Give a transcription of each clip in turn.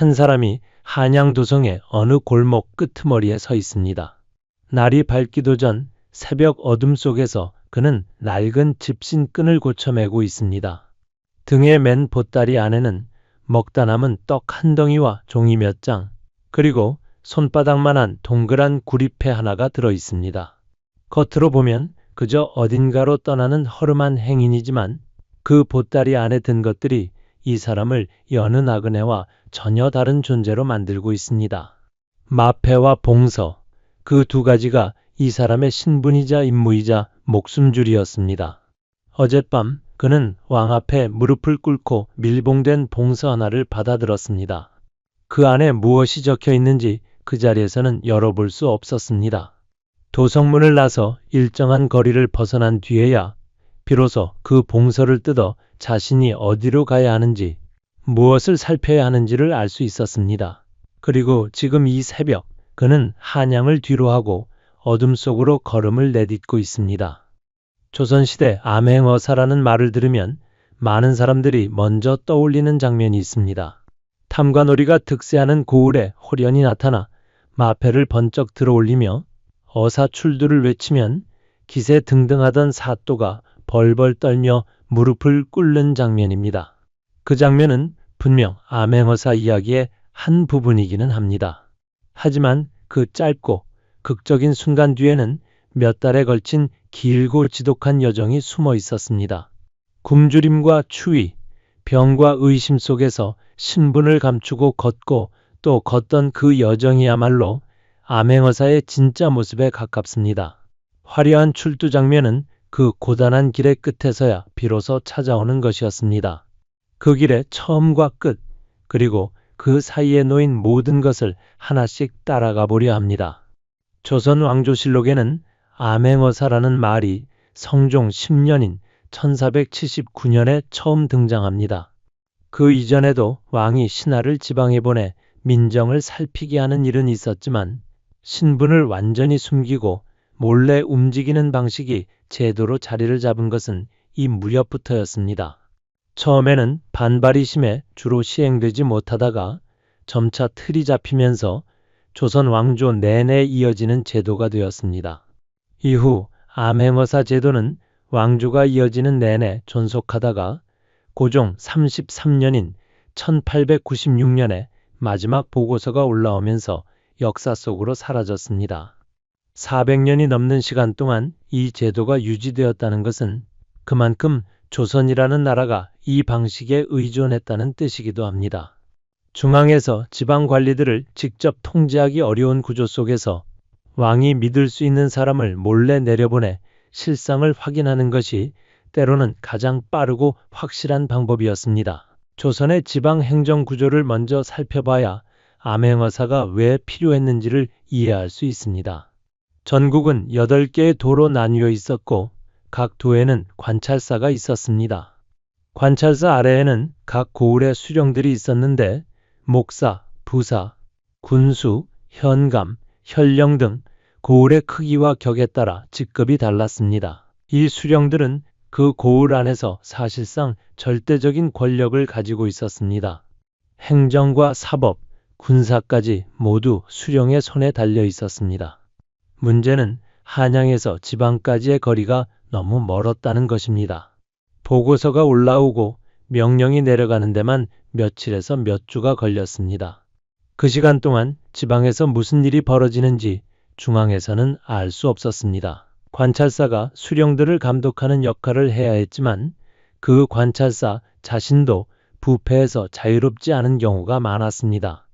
한 사람이 한양 도성의 어느 골목 끄트머리에 서 있습니다. 날이 밝기도 전 새벽 어둠 속에서 그는 낡은 집신 끈을 고쳐 매고 있습니다. 등에 맨 보따리 안에는 먹다 남은 떡 한 덩이와 종이 몇 장, 그리고 손바닥만한 동그란 구리패 하나가 들어 있습니다. 겉으로 보면 그저 어딘가로 떠나는 허름한 행인이지만 그 보따리 안에 든 것들이 이 사람을 여느 나그네와 전혀 다른 존재로 만들고 있습니다. 마패와 봉서, 그 두 가지가 이 사람의 신분이자 임무이자 목숨줄이었습니다. 어젯밤 그는 왕 앞에 무릎을 꿇고 밀봉된 봉서 하나를 받아들었습니다. 그 안에 무엇이 적혀 있는지 그 자리에서는 열어볼 수 없었습니다. 도성문을 나서 일정한 거리를 벗어난 뒤에야 비로소 그 봉서를 뜯어 자신이 어디로 가야 하는지, 무엇을 살펴야 하는지를 알 수 있었습니다. 그리고 지금 이 새벽 그는 한양을 뒤로하고 어둠 속으로 걸음을 내딛고 있습니다. 조선시대 암행어사라는 말을 들으면 많은 사람들이 먼저 떠올리는 장면이 있습니다. 탐관오리가 득세하는 고을에 호련히 나타나 마패를 번쩍 들어올리며 어사출두를 외치면 기세 등등하던 사또가 벌벌 떨며 무릎을 꿇는 장면입니다. 그 장면은 분명 암행어사 이야기의 한 부분이기는 합니다. 하지만 그 짧고 극적인 순간 뒤에는 몇 달에 걸친 길고 지독한 여정이 숨어 있었습니다. 굶주림과 추위, 병과 의심 속에서 신분을 감추고 걷고 또 걷던 그 여정이야말로 암행어사의 진짜 모습에 가깝습니다. 화려한 출두 장면은 그 고단한 길의 끝에서야 비로소 찾아오는 것이었습니다. 그 길의 처음과 끝, 그리고 그 사이에 놓인 모든 것을 하나씩 따라가 보려 합니다. 조선 왕조실록에는 암행어사라는 말이 성종 10년인 1479년에 처음 등장합니다. 그 이전에도 왕이 신하를 지방에 보내 민정을 살피게 하는 일은 있었지만 신분을 완전히 숨기고 몰래 움직이는 방식이 제도로 자리를 잡은 것은 이 무렵부터였습니다. 처음에는 반발이 심해 주로 시행되지 못하다가 점차 틀이 잡히면서 조선 왕조 내내 이어지는 제도가 되었습니다. 이후 암행어사 제도는 왕조가 이어지는 내내 존속하다가 고종 33년인 1896년에 마지막 보고서가 올라오면서 역사 속으로 사라졌습니다. 400년이 넘는 시간 동안 이 제도가 유지되었다는 것은 그만큼 조선이라는 나라가 이 방식에 의존했다는 뜻이기도 합니다. 중앙에서 지방 관리들을 직접 통제하기 어려운 구조 속에서 왕이 믿을 수 있는 사람을 몰래 내려보내 실상을 확인하는 것이 때로는 가장 빠르고 확실한 방법이었습니다. 조선의 지방 행정 구조를 먼저 살펴봐야 암행어사가 왜 필요했는지를 이해할 수 있습니다. 전국은 8개의 도로 나뉘어 있었고 각 도에는 관찰사가 있었습니다. 관찰사 아래에는 각 고을의 수령들이 있었는데 목사, 부사, 군수, 현감, 현령 등 고을의 크기와 격에 따라 직급이 달랐습니다. 이 수령들은 그 고을 안에서 사실상 절대적인 권력을 가지고 있었습니다. 행정과 사법, 군사까지 모두 수령의 손에 달려 있었습니다. 문제는 한양에서 지방까지의 거리가 너무 멀었다는 것입니다. 보고서가 올라오고 명령이 내려가는 데만 며칠에서 몇 주가 걸렸습니다. 그 시간 동안 지방에서 무슨 일이 벌어지는지 중앙에서는 알 수 없었습니다. 관찰사가 수령들을 감독하는 역할을 해야 했지만 그 관찰사 자신도 부패에서 자유롭지 않은 경우가 많았습니다.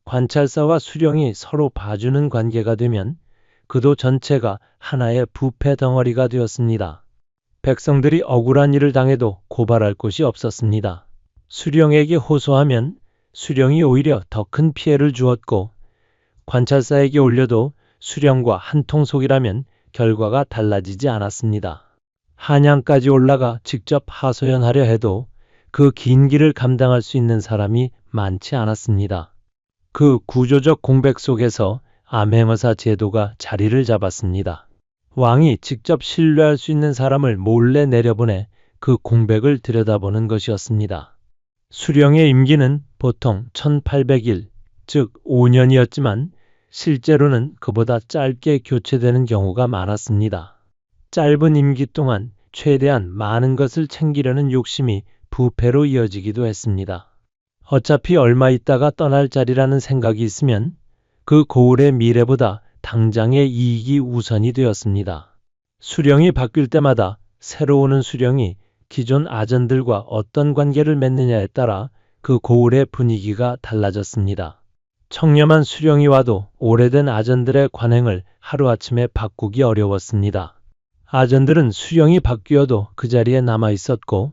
관찰사와 수령이 서로 봐주는 관계가 되면 그도 전체가 하나의 부패 덩어리가 되었습니다. 백성들이 억울한 일을 당해도 고발할 곳이 없었습니다. 수령에게 호소하면 수령이 오히려 더 큰 피해를 주었고 관찰사에게 올려도 수령과 한통속이라면 결과가 달라지지 않았습니다. 한양까지 올라가 직접 하소연하려 해도 그 긴 길을 감당할 수 있는 사람이 많지 않았습니다. 그 구조적 공백 속에서 암행어사 제도가 자리를 잡았습니다. 왕이 직접 신뢰할 수 있는 사람을 몰래 내려보내 그 공백을 들여다보는 것이었습니다. 수령의 임기는 보통 1800일, 즉 5년이었지만 실제로는 그보다 짧게 교체되는 경우가 많았습니다. 짧은 임기 동안 최대한 많은 것을 챙기려는 욕심이 부패로 이어지기도 했습니다. 어차피 얼마 있다가 떠날 자리라는 생각이 있으면 그 고을의 미래보다 당장의 이익이 우선이 되었습니다. 수령이 바뀔 때마다 새로 오는 수령이 기존 아전들과 어떤 관계를 맺느냐에 따라 그 고을의 분위기가 달라졌습니다. 청렴한 수령이 와도 오래된 아전들의 관행을 하루아침에 바꾸기 어려웠습니다. 아전들은 수령이 바뀌어도 그 자리에 남아 있었고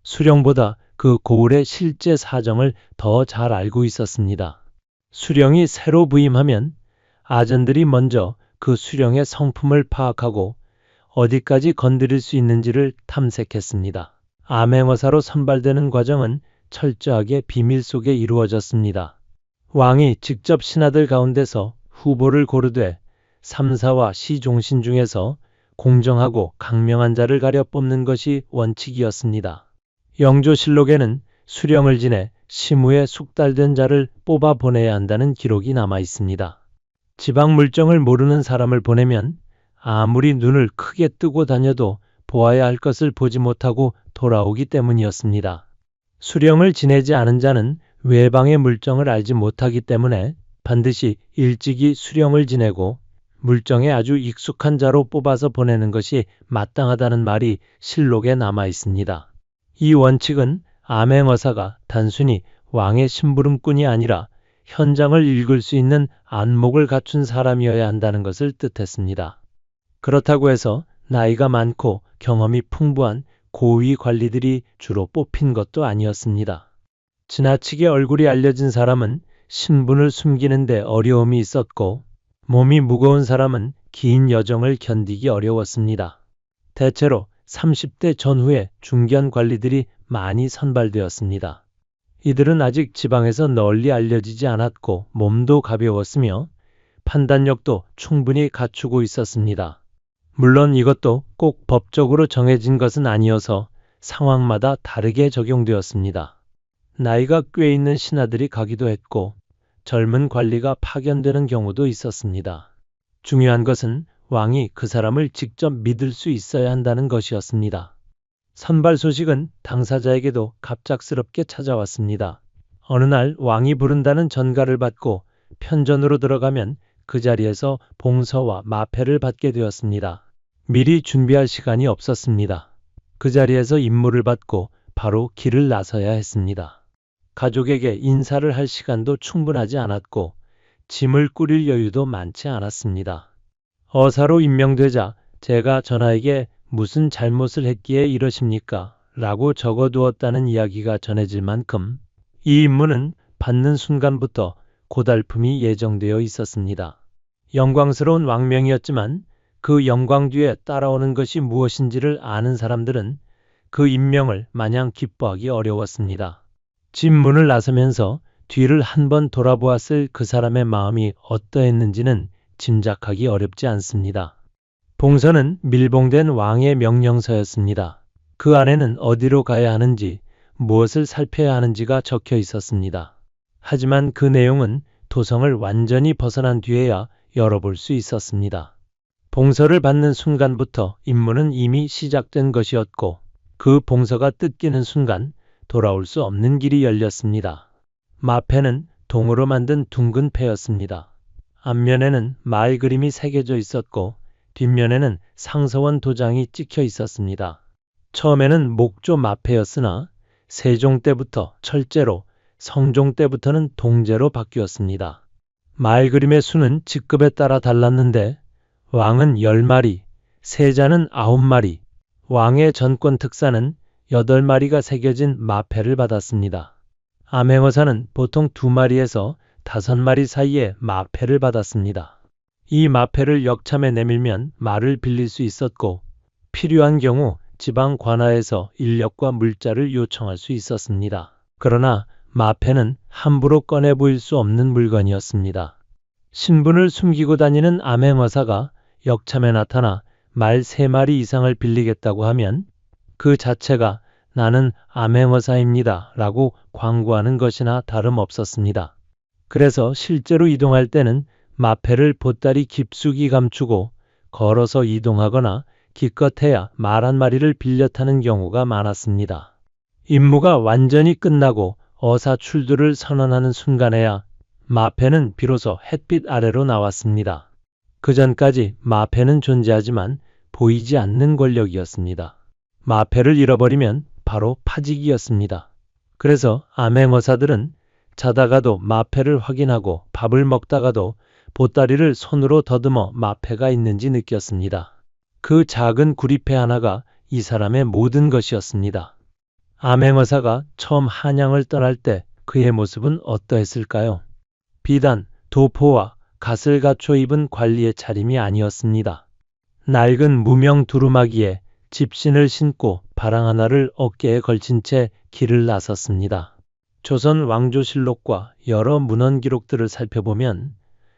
수령보다 그 고을의 실제 사정을 더 잘 알고 있었습니다. 수령이 새로 부임하면 아전들이 먼저 그 수령의 성품을 파악하고 어디까지 건드릴 수 있는지를 탐색했습니다. 암행어사로 선발되는 과정은 철저하게 비밀 속에 이루어졌습니다. 왕이 직접 신하들 가운데서 후보를 고르되 3사와 시종신 중에서 공정하고 강명한 자를 가려 뽑는 것이 원칙이었습니다. 영조실록에는 수령을 지내 시무에 숙달된 자를 뽑아 보내야 한다는 기록이 남아 있습니다. 지방 물정을 모르는 사람을 보내면 아무리 눈을 크게 뜨고 다녀도 보아야 할 것을 보지 못하고 돌아오기 때문이었습니다. 수령을 지내지 않은 자는 외방의 물정을 알지 못하기 때문에 반드시 일찍이 수령을 지내고 물정에 아주 익숙한 자로 뽑아서 보내는 것이 마땅하다는 말이 실록에 남아 있습니다. 이 원칙은 암행어사가 단순히 왕의 심부름꾼이 아니라 현장을 읽을 수 있는 안목을 갖춘 사람이어야 한다는 것을 뜻했습니다. 그렇다고 해서 나이가 많고 경험이 풍부한 고위 관리들이 주로 뽑힌 것도 아니었습니다. 지나치게 얼굴이 알려진 사람은 신분을 숨기는 데 어려움이 있었고 몸이 무거운 사람은 긴 여정을 견디기 어려웠습니다. 대체로 30대 전후에 중견 관리들이 많이 선발되었습니다. 이들은 아직 지방에서 널리 알려지지 않았고 몸도 가벼웠으며 판단력도 충분히 갖추고 있었습니다. 물론 이것도 꼭 법적으로 정해진 것은 아니어서 상황마다 다르게 적용되었습니다. 나이가 꽤 있는 신하들이 가기도 했고 젊은 관리가 파견되는 경우도 있었습니다. 중요한 것은 왕이 그 사람을 직접 믿을 수 있어야 한다는 것이었습니다. 선발 소식은 당사자에게도 갑작스럽게 찾아왔습니다. 어느 날 왕이 부른다는 전가를 받고 편전으로 들어가면 그 자리에서 봉서와 마패를 받게 되었습니다. 미리 준비할 시간이 없었습니다. 그 자리에서 임무를 받고 바로 길을 나서야 했습니다. 가족에게 인사를 할 시간도 충분하지 않았고 짐을 꾸릴 여유도 많지 않았습니다. 어사로 임명되자 제가 전하에게 무슨 잘못을 했기에 이러십니까? 라고 적어두었다는 이야기가 전해질 만큼 이 임무는 받는 순간부터 고달픔이 예정되어 있었습니다. 영광스러운 왕명이었지만 그 영광 뒤에 따라오는 것이 무엇인지를 아는 사람들은 그 임명을 마냥 기뻐하기 어려웠습니다. 집문을 나서면서 뒤를 한번 돌아보았을 그 사람의 마음이 어떠했는지는 짐작하기 어렵지 않습니다. 봉서는 밀봉된 왕의 명령서였습니다. 그 안에는 어디로 가야 하는지, 무엇을 살펴야 하는지가 적혀 있었습니다. 하지만 그 내용은 도성을 완전히 벗어난 뒤에야 열어볼 수 있었습니다. 봉서를 받는 순간부터 임무는 이미 시작된 것이었고 그 봉서가 뜯기는 순간 돌아올 수 없는 길이 열렸습니다. 마패는 동으로 만든 둥근 패였습니다. 앞면에는 말 그림이 새겨져 있었고 뒷면에는 상서원 도장이 찍혀 있었습니다. 처음에는 목조 마패였으나 세종 때부터 철제로, 성종 때부터는 동제로 바뀌었습니다. 말 그림의 수는 직급에 따라 달랐는데 왕은 10마리, 세자는 9마리, 왕의 전권 특사는 8마리가 새겨진 마패를 받았습니다. 암행어사는 보통 2마리에서 5마리 사이에 마패를 받았습니다. 이 마패를 역참에 내밀면 말을 빌릴 수 있었고 필요한 경우 지방 관하에서 인력과 물자를 요청할 수 있었습니다. 그러나 마패는 함부로 꺼내 보일 수 없는 물건이었습니다. 신분을 숨기고 다니는 암행어사가 역참에 나타나 말 3마리 이상을 빌리겠다고 하면 그 자체가 나는 암행어사입니다 라고 광고하는 것이나 다름없었습니다. 그래서 실제로 이동할 때는 마패를 보따리 깊숙이 감추고 걸어서 이동하거나 기껏해야 말 한 마리를 빌려 타는 경우가 많았습니다. 임무가 완전히 끝나고 어사 출두를 선언하는 순간에야 마패는 비로소 햇빛 아래로 나왔습니다. 그전까지 마패는 존재하지만 보이지 않는 권력이었습니다. 마패를 잃어버리면 바로 파직이었습니다. 그래서 암행어사들은 자다가도 마패를 확인하고 밥을 먹다가도 보따리를 손으로 더듬어 마패가 있는지 느꼈습니다. 그 작은 구리패 하나가 이 사람의 모든 것이었습니다. 암행어사가 처음 한양을 떠날 때 그의 모습은 어떠했을까요? 비단, 도포와 갓을 갖춰 입은 관리의 차림이 아니었습니다. 낡은 무명 두루마기에 집신을 신고 바랑 하나를 어깨에 걸친 채 길을 나섰습니다. 조선 왕조실록과 여러 문헌 기록들을 살펴보면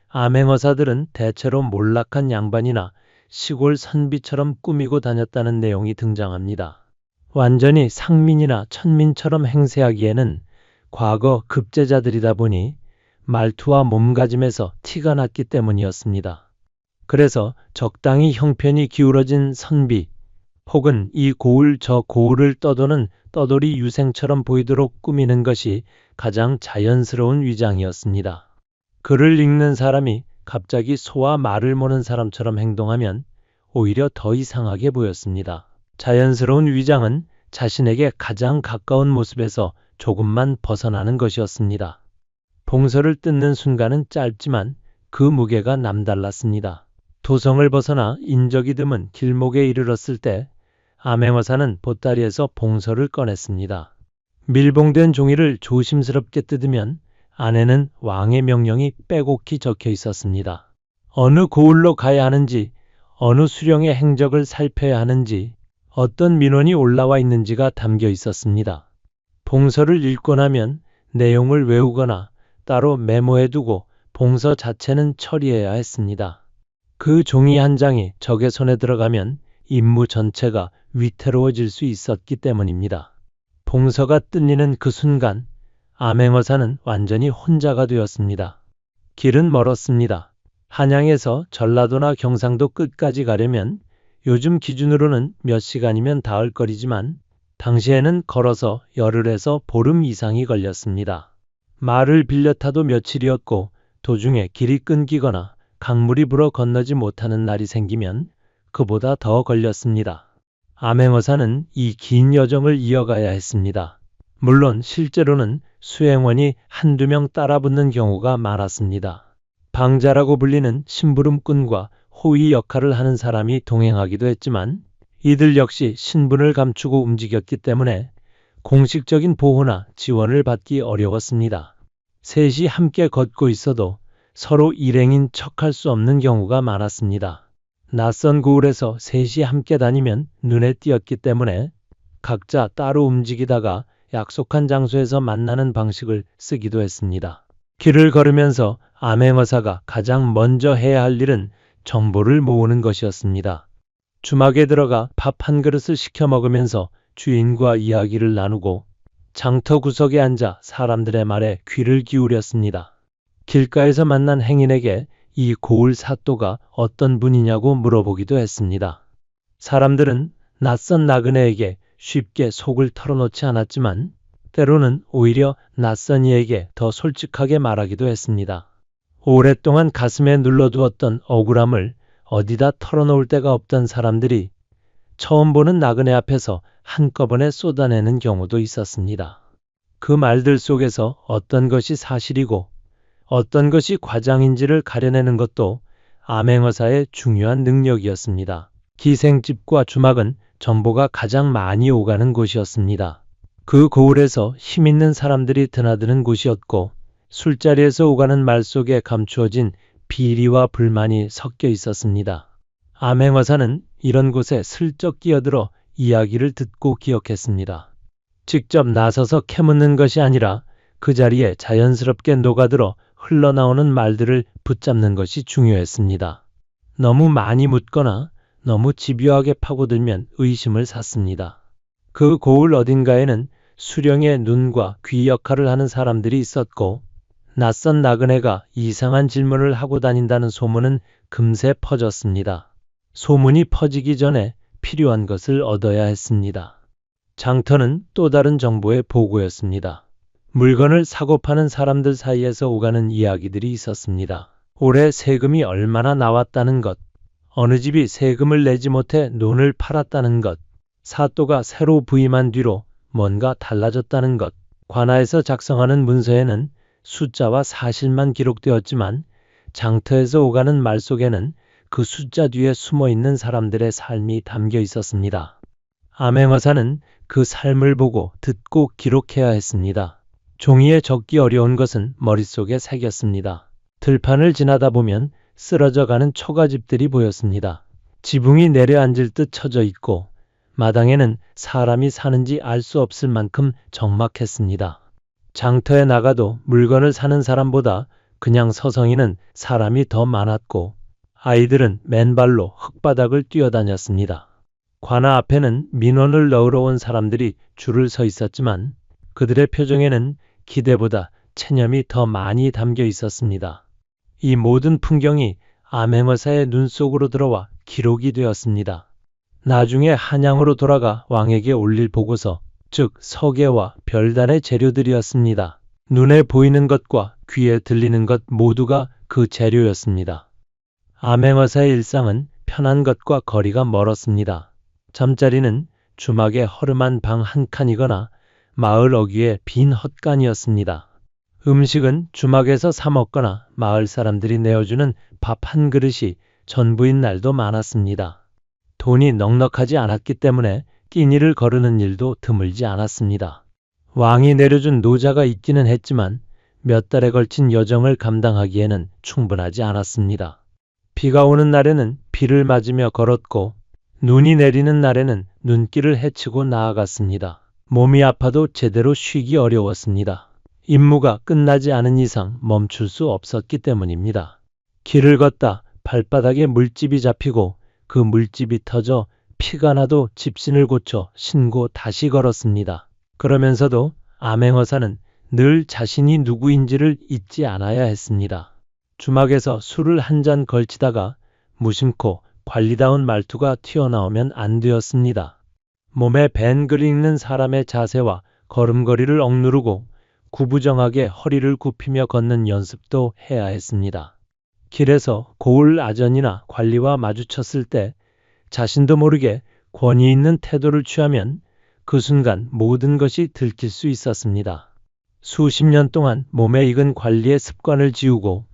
암행어사들은 대체로 몰락한 양반이나 시골 선비처럼 꾸미고 다녔다는 내용이 등장합니다. 완전히 상민이나 천민처럼 행세하기에는 과거 급제자들이다 보니 말투와 몸가짐에서 티가 났기 때문이었습니다. 그래서 적당히 형편이 기울어진 선비 혹은 이 고을 저 고을을 떠도는 떠돌이 유생처럼 보이도록 꾸미는 것이 가장 자연스러운 위장이었습니다. 글을 읽는 사람이 갑자기 소와 말을 모는 사람처럼 행동하면 오히려 더 이상하게 보였습니다. 자연스러운 위장은 자신에게 가장 가까운 모습에서 조금만 벗어나는 것이었습니다. 봉서를 뜯는 순간은 짧지만 그 무게가 남달랐습니다. 도성을 벗어나 인적이 드문 길목에 이르렀을 때 암행어사는 보따리에서 봉서를 꺼냈습니다. 밀봉된 종이를 조심스럽게 뜯으면 안에는 왕의 명령이 빼곡히 적혀 있었습니다. 어느 고을로 가야 하는지, 어느 수령의 행적을 살펴야 하는지, 어떤 민원이 올라와 있는지가 담겨 있었습니다. 봉서를 읽고 나면 내용을 외우거나 따로 메모해두고 봉서 자체는 처리해야 했습니다. 그 종이 한 장이 적의 손에 들어가면 임무 전체가 위태로워질 수 있었기 때문입니다. 봉서가 뜯리는 그 순간 암행어사는 완전히 혼자가 되었습니다. 길은 멀었습니다. 한양에서 전라도나 경상도 끝까지 가려면 요즘 기준으로는 몇 시간이면 닿을 거리지만 당시에는 걸어서 열흘에서 보름 이상이 걸렸습니다. 말을 빌려 타도 며칠이었고 도중에 길이 끊기거나 강물이 불어 건너지 못하는 날이 생기면 그보다 더 걸렸습니다. 암행어사는 이 긴 여정을 이어가야 했습니다. 물론 실제로는 수행원이 한두 명 따라붙는 경우가 많았습니다. 방자라고 불리는 심부름꾼과 호위 역할을 하는 사람이 동행하기도 했지만 이들 역시 신분을 감추고 움직였기 때문에 공식적인 보호나 지원을 받기 어려웠습니다. 셋이 함께 걷고 있어도 서로 일행인 척할 수 없는 경우가 많았습니다. 낯선 고을에서 셋이 함께 다니면 눈에 띄었기 때문에 각자 따로 움직이다가 약속한 장소에서 만나는 방식을 쓰기도 했습니다. 길을 걸으면서 암행어사가 가장 먼저 해야 할 일은 정보를 모으는 것이었습니다. 주막에 들어가 밥 한 그릇을 시켜 먹으면서 주인과 이야기를 나누고 장터 구석에 앉아 사람들의 말에 귀를 기울였습니다. 길가에서 만난 행인에게 이 고을 사또가 어떤 분이냐고 물어보기도 했습니다. 사람들은 낯선 나그네에게 쉽게 속을 털어놓지 않았지만 때로는 오히려 낯선 이에게 더 솔직하게 말하기도 했습니다. 오랫동안 가슴에 눌러두었던 억울함을 어디다 털어놓을 데가 없던 사람들이 처음 보는 나그네 앞에서 한꺼번에 쏟아내는 경우도 있었습니다. 그 말들 속에서 어떤 것이 사실이고 어떤 것이 과장인지를 가려내는 것도 암행어사의 중요한 능력이었습니다. 기생집과 주막은 정보가 가장 많이 오가는 곳이었습니다. 그 고을에서 힘있는 사람들이 드나드는 곳이었고 술자리에서 오가는 말 속에 감추어진 비리와 불만이 섞여 있었습니다. 암행어사는 이런 곳에 슬쩍 끼어들어 이야기를 듣고 기억했습니다. 직접 나서서 캐묻는 것이 아니라 그 자리에 자연스럽게 녹아들어 흘러나오는 말들을 붙잡는 것이 중요했습니다. 너무 많이 묻거나 너무 집요하게 파고들면 의심을 샀습니다. 그 고을 어딘가에는 수령의 눈과 귀 역할을 하는 사람들이 있었고 낯선 나그네가 이상한 질문을 하고 다닌다는 소문은 금세 퍼졌습니다. 소문이 퍼지기 전에 필요한 것을 얻어야 했습니다. 장터는 또 다른 정보의 보고였습니다. 물건을 사고 파는 사람들 사이에서 오가는 이야기들이 있었습니다. 올해 세금이 얼마나 나왔다는 것, 어느 집이 세금을 내지 못해 논을 팔았다는 것, 사또가 새로 부임한 뒤로 뭔가 달라졌다는 것. 관아에서 작성하는 문서에는 숫자와 사실만 기록되었지만 장터에서 오가는 말 속에는 그 숫자 뒤에 숨어있는 사람들의 삶이 담겨 있었습니다. 암행어사는 그 삶을 보고 듣고 기록해야 했습니다. 종이에 적기 어려운 것은 머릿속에 새겼습니다. 들판을 지나다 보면 쓰러져가는 초가집들이 보였습니다. 지붕이 내려앉을 듯 쳐져 있고 마당에는 사람이 사는지 알 수 없을 만큼 적막했습니다. 장터에 나가도 물건을 사는 사람보다 그냥 서성이는 사람이 더 많았고 아이들은 맨발로 흙바닥을 뛰어다녔습니다. 관아 앞에는 민원을 넣으러 온 사람들이 줄을 서 있었지만 그들의 표정에는 기대보다 체념이 더 많이 담겨 있었습니다. 이 모든 풍경이 암행어사의 눈 속으로 들어와 기록이 되었습니다. 나중에 한양으로 돌아가 왕에게 올릴 보고서, 즉 서계와 별단의 재료들이었습니다. 눈에 보이는 것과 귀에 들리는 것 모두가 그 재료였습니다. 암행어사의 일상은 편한 것과 거리가 멀었습니다. 잠자리는 주막의 허름한 방 한 칸이거나 마을 어귀의 빈 헛간이었습니다. 음식은 주막에서 사 먹거나 마을 사람들이 내어주는 밥 한 그릇이 전부인 날도 많았습니다. 돈이 넉넉하지 않았기 때문에 끼니를 거르는 일도 드물지 않았습니다. 왕이 내려준 노자가 있기는 했지만 몇 달에 걸친 여정을 감당하기에는 충분하지 않았습니다. 비가 오는 날에는 비를 맞으며 걸었고 눈이 내리는 날에는 눈길을 헤치고 나아갔습니다. 몸이 아파도 제대로 쉬기 어려웠습니다. 임무가 끝나지 않은 이상 멈출 수 없었기 때문입니다. 길을 걷다 발바닥에 물집이 잡히고 그 물집이 터져 피가 나도 집신을 고쳐 신고 다시 걸었습니다. 그러면서도 암행어사는 늘 자신이 누구인지를 잊지 않아야 했습니다. 주막에서 술을 한 잔 걸치다가 무심코 관리다운 말투가 튀어나오면 안 되었습니다. 몸에 밴글 읽는 사람의 자세와 걸음걸이를 억누르고 구부정하게 허리를 굽히며 걷는 연습도 해야 했습니다. 길에서 고을 아전이나 관리와 마주쳤을 때 자신도 모르게 권위 있는 태도를 취하면 그 순간 모든 것이 들킬 수 있었습니다. 수십 년 동안 몸에 익은 관리의 습관을 지우고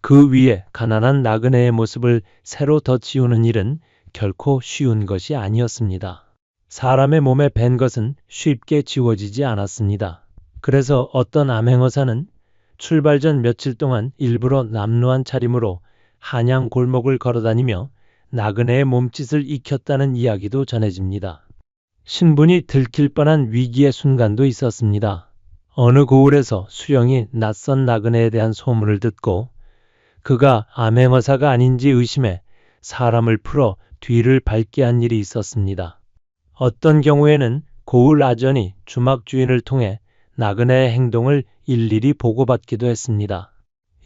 그 위에 가난한 나그네의 모습을 새로 덧지우는 일은 결코 쉬운 것이 아니었습니다. 사람의 몸에 밴 것은 쉽게 지워지지 않았습니다. 그래서 어떤 암행어사는 출발 전 며칠 동안 일부러 남루한 차림으로 한양 골목을 걸어다니며 나그네의 몸짓을 익혔다는 이야기도 전해집니다. 신분이 들킬 뻔한 위기의 순간도 있었습니다. 어느 고을에서 수령이 낯선 나그네에 대한 소문을 듣고 그가 암행어사가 아닌지 의심해 사람을 풀어 뒤를 밟게 한 일이 있었습니다. 어떤 경우에는 고을 아전이 주막 주인을 통해 나그네의 행동을 일일이 보고받기도 했습니다.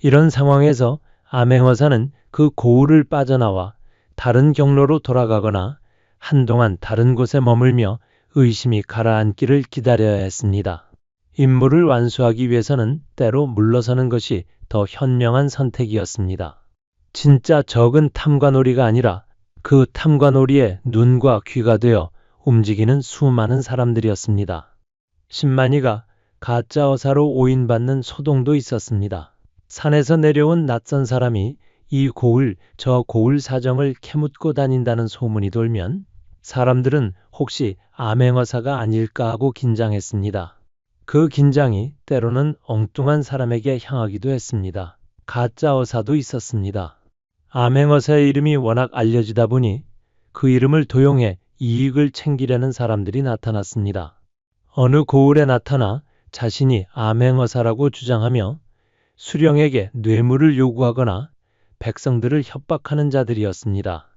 이런 상황에서 암행어사는 그 고을을 빠져나와 다른 경로로 돌아가거나 한동안 다른 곳에 머물며 의심이 가라앉기를 기다려야 했습니다. 임무를 완수하기 위해서는 때로 물러서는 것이 더 현명한 선택이었습니다. 진짜 적은 탐관오리가 아니라 그 탐관오리의 눈과 귀가 되어 움직이는 수많은 사람들이었습니다. 신만이가 가짜 어사로 오인받는 소동도 있었습니다. 산에서 내려온 낯선 사람이 이 고을 저 고을 사정을 캐묻고 다닌다는 소문이 돌면 사람들은 혹시 암행어사가 아닐까 하고 긴장했습니다. 그 긴장이 때로는 엉뚱한 사람에게 향하기도 했습니다. 가짜 어사도 있었습니다. 암행어사의 이름이 워낙 알려지다 보니 그 이름을 도용해 이익을 챙기려는 사람들이 나타났습니다. 어느 고을에 나타나 자신이 암행어사라고 주장하며 수령에게 뇌물을 요구하거나 백성들을 협박하는 자들이었습니다.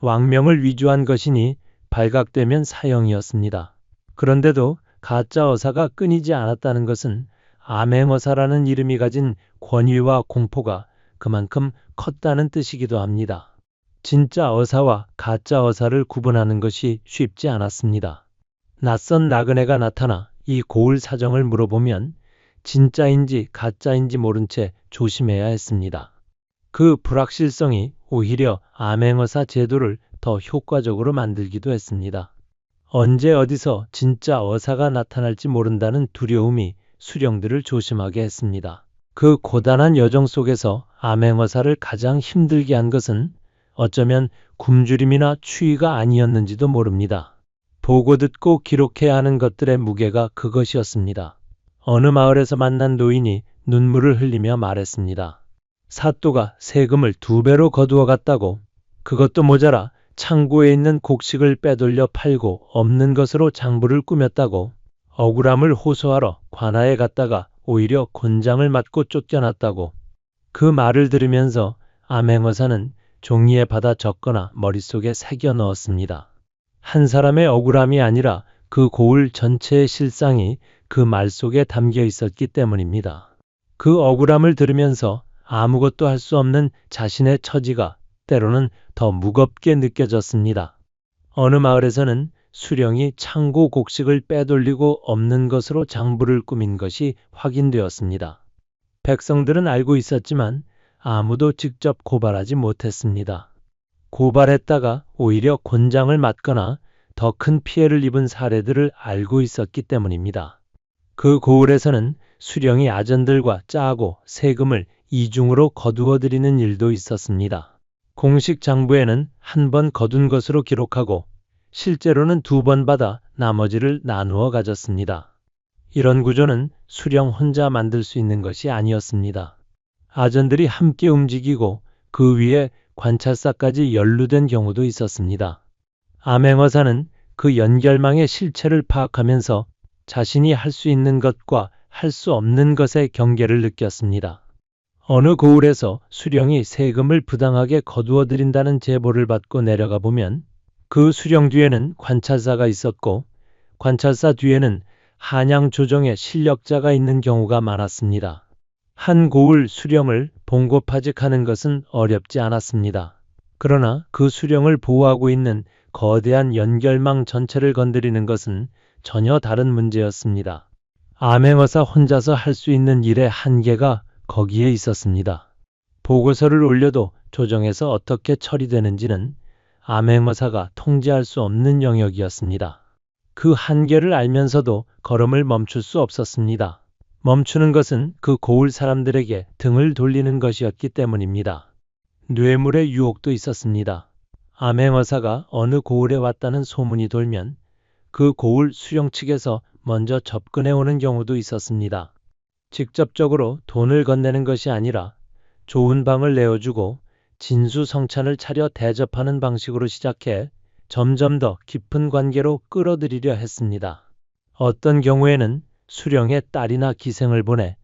왕명을 위조한 것이니 발각되면 사형이었습니다. 그런데도 가짜 어사가 끊이지 않았다는 것은 암행어사라는 이름이 가진 권위와 공포가 그만큼 컸다는 뜻이기도 합니다. 진짜 어사와 가짜 어사를 구분하는 것이 쉽지 않았습니다. 낯선 나그네가 나타나 이 고을 사정을 물어보면 진짜인지 가짜인지 모른 채 조심해야 했습니다. 그 불확실성이 오히려 암행어사 제도를 더 효과적으로 만들기도 했습니다. 언제 어디서 진짜 어사가 나타날지 모른다는 두려움이 수령들을 조심하게 했습니다. 그 고단한 여정 속에서 암행어사를 가장 힘들게 한 것은 어쩌면 굶주림이나 추위가 아니었는지도 모릅니다. 보고 듣고 기록해야 하는 것들의 무게가 그것이었습니다. 어느 마을에서 만난 노인이 눈물을 흘리며 말했습니다. 사또가 세금을 2배로 거두어 갔다고. 그것도 모자라 창고에 있는 곡식을 빼돌려 팔고 없는 것으로 장부를 꾸몄다고. 억울함을 호소하러 관아에 갔다가 오히려 곤장을 맞고 쫓겨났다고. 그 말을 들으면서 암행어사는 종이에 받아 적거나 머릿속에 새겨 넣었습니다. 한 사람의 억울함이 아니라 그 고을 전체의 실상이 그 말 속에 담겨 있었기 때문입니다. 그 억울함을 들으면서 아무것도 할 수 없는 자신의 처지가 때로는 더 무겁게 느껴졌습니다. 어느 마을에서는 수령이 창고 곡식을 빼돌리고 없는 것으로 장부를 꾸민 것이 확인되었습니다. 백성들은 알고 있었지만 아무도 직접 고발하지 못했습니다. 고발했다가 오히려 곤장을 맞거나 더 큰 피해를 입은 사례들을 알고 있었기 때문입니다. 그 고을에서는 수령이 아전들과 짜고 세금을 이중으로 거두어 들이는 일도 있었습니다. 공식 장부에는 한 번 거둔 것으로 기록하고 실제로는 2번 받아 나머지를 나누어 가졌습니다. 이런 구조는 수령 혼자 만들 수 있는 것이 아니었습니다. 아전들이 함께 움직이고 그 위에 관찰사까지 연루된 경우도 있었습니다. 암행어사는 그 연결망의 실체를 파악하면서 자신이 할 수 있는 것과 할 수 없는 것의 경계를 느꼈습니다. 어느 고을에서 수령이 세금을 부당하게 거두어 들인다는 제보를 받고 내려가 보면 그 수령 뒤에는 관찰사가 있었고 관찰사 뒤에는 한양 조정의 실력자가 있는 경우가 많았습니다. 한 고을 수령을 봉고파직하는 것은 어렵지 않았습니다. 그러나 그 수령을 보호하고 있는 거대한 연결망 전체를 건드리는 것은 전혀 다른 문제였습니다. 암행어사 혼자서 할 수 있는 일의 한계가 거기에 있었습니다. 보고서를 올려도 조정에서 어떻게 처리되는지는 암행어사가 통제할 수 없는 영역이었습니다. 그 한계를 알면서도 걸음을 멈출 수 없었습니다. 멈추는 것은 그 고을 사람들에게 등을 돌리는 것이었기 때문입니다. 뇌물의 유혹도 있었습니다. 암행어사가 어느 고을에 왔다는 소문이 돌면 그 고을 수령 측에서 먼저 접근해 오는 경우도 있었습니다. 직접적으로 돈을 건네는 것이 아니라 좋은 방을 내어주고 진수성찬을 차려 대접하는 방식으로 시작해 점점 더 깊은 관계로 끌어들이려 했습니다. 어떤 경우에는 수령의 딸이나 기생을 보내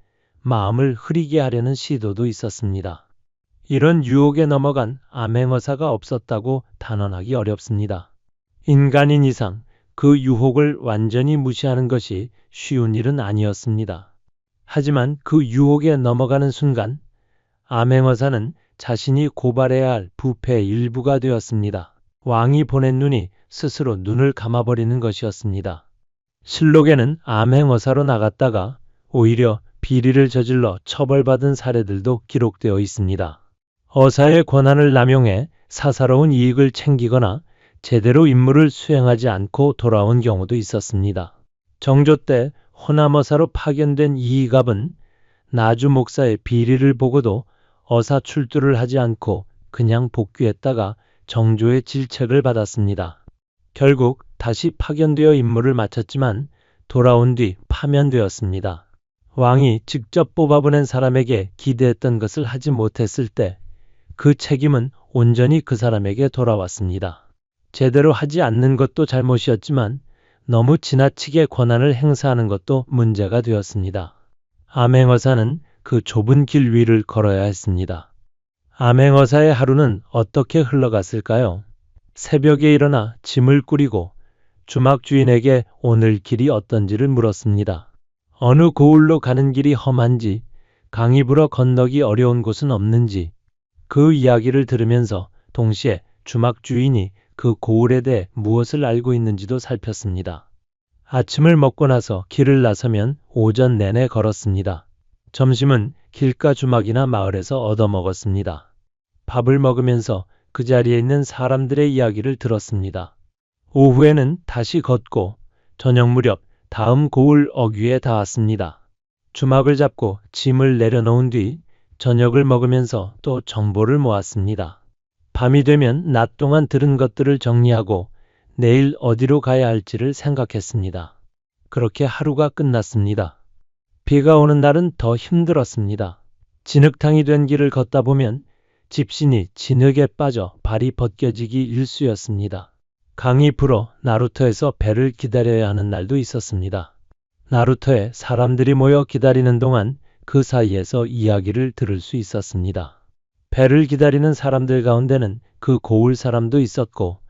마음을 흐리게 하려는 시도도 있었습니다. 이런 유혹에 넘어간 암행어사가 없었다고 단언하기 어렵습니다. 인간인 이상 그 유혹을 완전히 무시하는 것이 쉬운 일은 아니었습니다. 하지만 그 유혹에 넘어가는 순간 암행어사는 자신이 고발해야 할 부패의 일부가 되었습니다. 왕이 보낸 눈이 스스로 눈을 감아버리는 것이었습니다. 실록에는 암행어사로 나갔다가 오히려 비리를 저질러 처벌받은 사례들도 기록되어 있습니다. 어사의 권한을 남용해 사사로운 이익을 챙기거나 제대로 임무를 수행하지 않고 돌아온 경우도 있었습니다. 정조 때 호남어사로 파견된 이희갑은 나주 목사의 비리를 보고도 어사 출두를 하지 않고 그냥 복귀했다가 정조의 질책을 받았습니다. 결국 다시 파견되어 임무를 마쳤지만 돌아온 뒤 파면되었습니다. 왕이 직접 뽑아보낸 사람에게 기대했던 것을 하지 못했을 때 그 책임은 온전히 그 사람에게 돌아왔습니다. 제대로 하지 않는 것도 잘못이었지만 너무 지나치게 권한을 행사하는 것도 문제가 되었습니다. 암행어사는 그 좁은 길 위를 걸어야 했습니다. 암행어사의 하루는 어떻게 흘러갔을까요? 새벽에 일어나 짐을 꾸리고 주막 주인에게 오늘 길이 어떤지를 물었습니다. 어느 고을로 가는 길이 험한지, 강이 불어 건너기 어려운 곳은 없는지, 그 이야기를 들으면서 동시에 주막 주인이 그 고을에 대해 무엇을 알고 있는지도 살폈습니다. 아침을 먹고 나서 길을 나서면 오전 내내 걸었습니다. 점심은 길가 주막이나 마을에서 얻어먹었습니다. 밥을 먹으면서 그 자리에 있는 사람들의 이야기를 들었습니다. 오후에는 다시 걷고 저녁 무렵 다음 고을 어귀에 닿았습니다. 주막을 잡고 짐을 내려놓은 뒤 저녁을 먹으면서 또 정보를 모았습니다. 밤이 되면 낮 동안 들은 것들을 정리하고 내일 어디로 가야 할지를 생각했습니다. 그렇게 하루가 끝났습니다. 비가 오는 날은 더 힘들었습니다. 진흙탕이 된 길을 걷다 보면 집신이 진흙에 빠져 발이 벗겨지기 일쑤였습니다. 강이 불어 나루터에서 배를 기다려야 하는 날도 있었습니다. 나루터에 사람들이 모여 기다리는 동안 그 사이에서 이야기를 들을 수 있었습니다. 배를 기다리는 사람들 가운데는 그 고을 사람도 있었고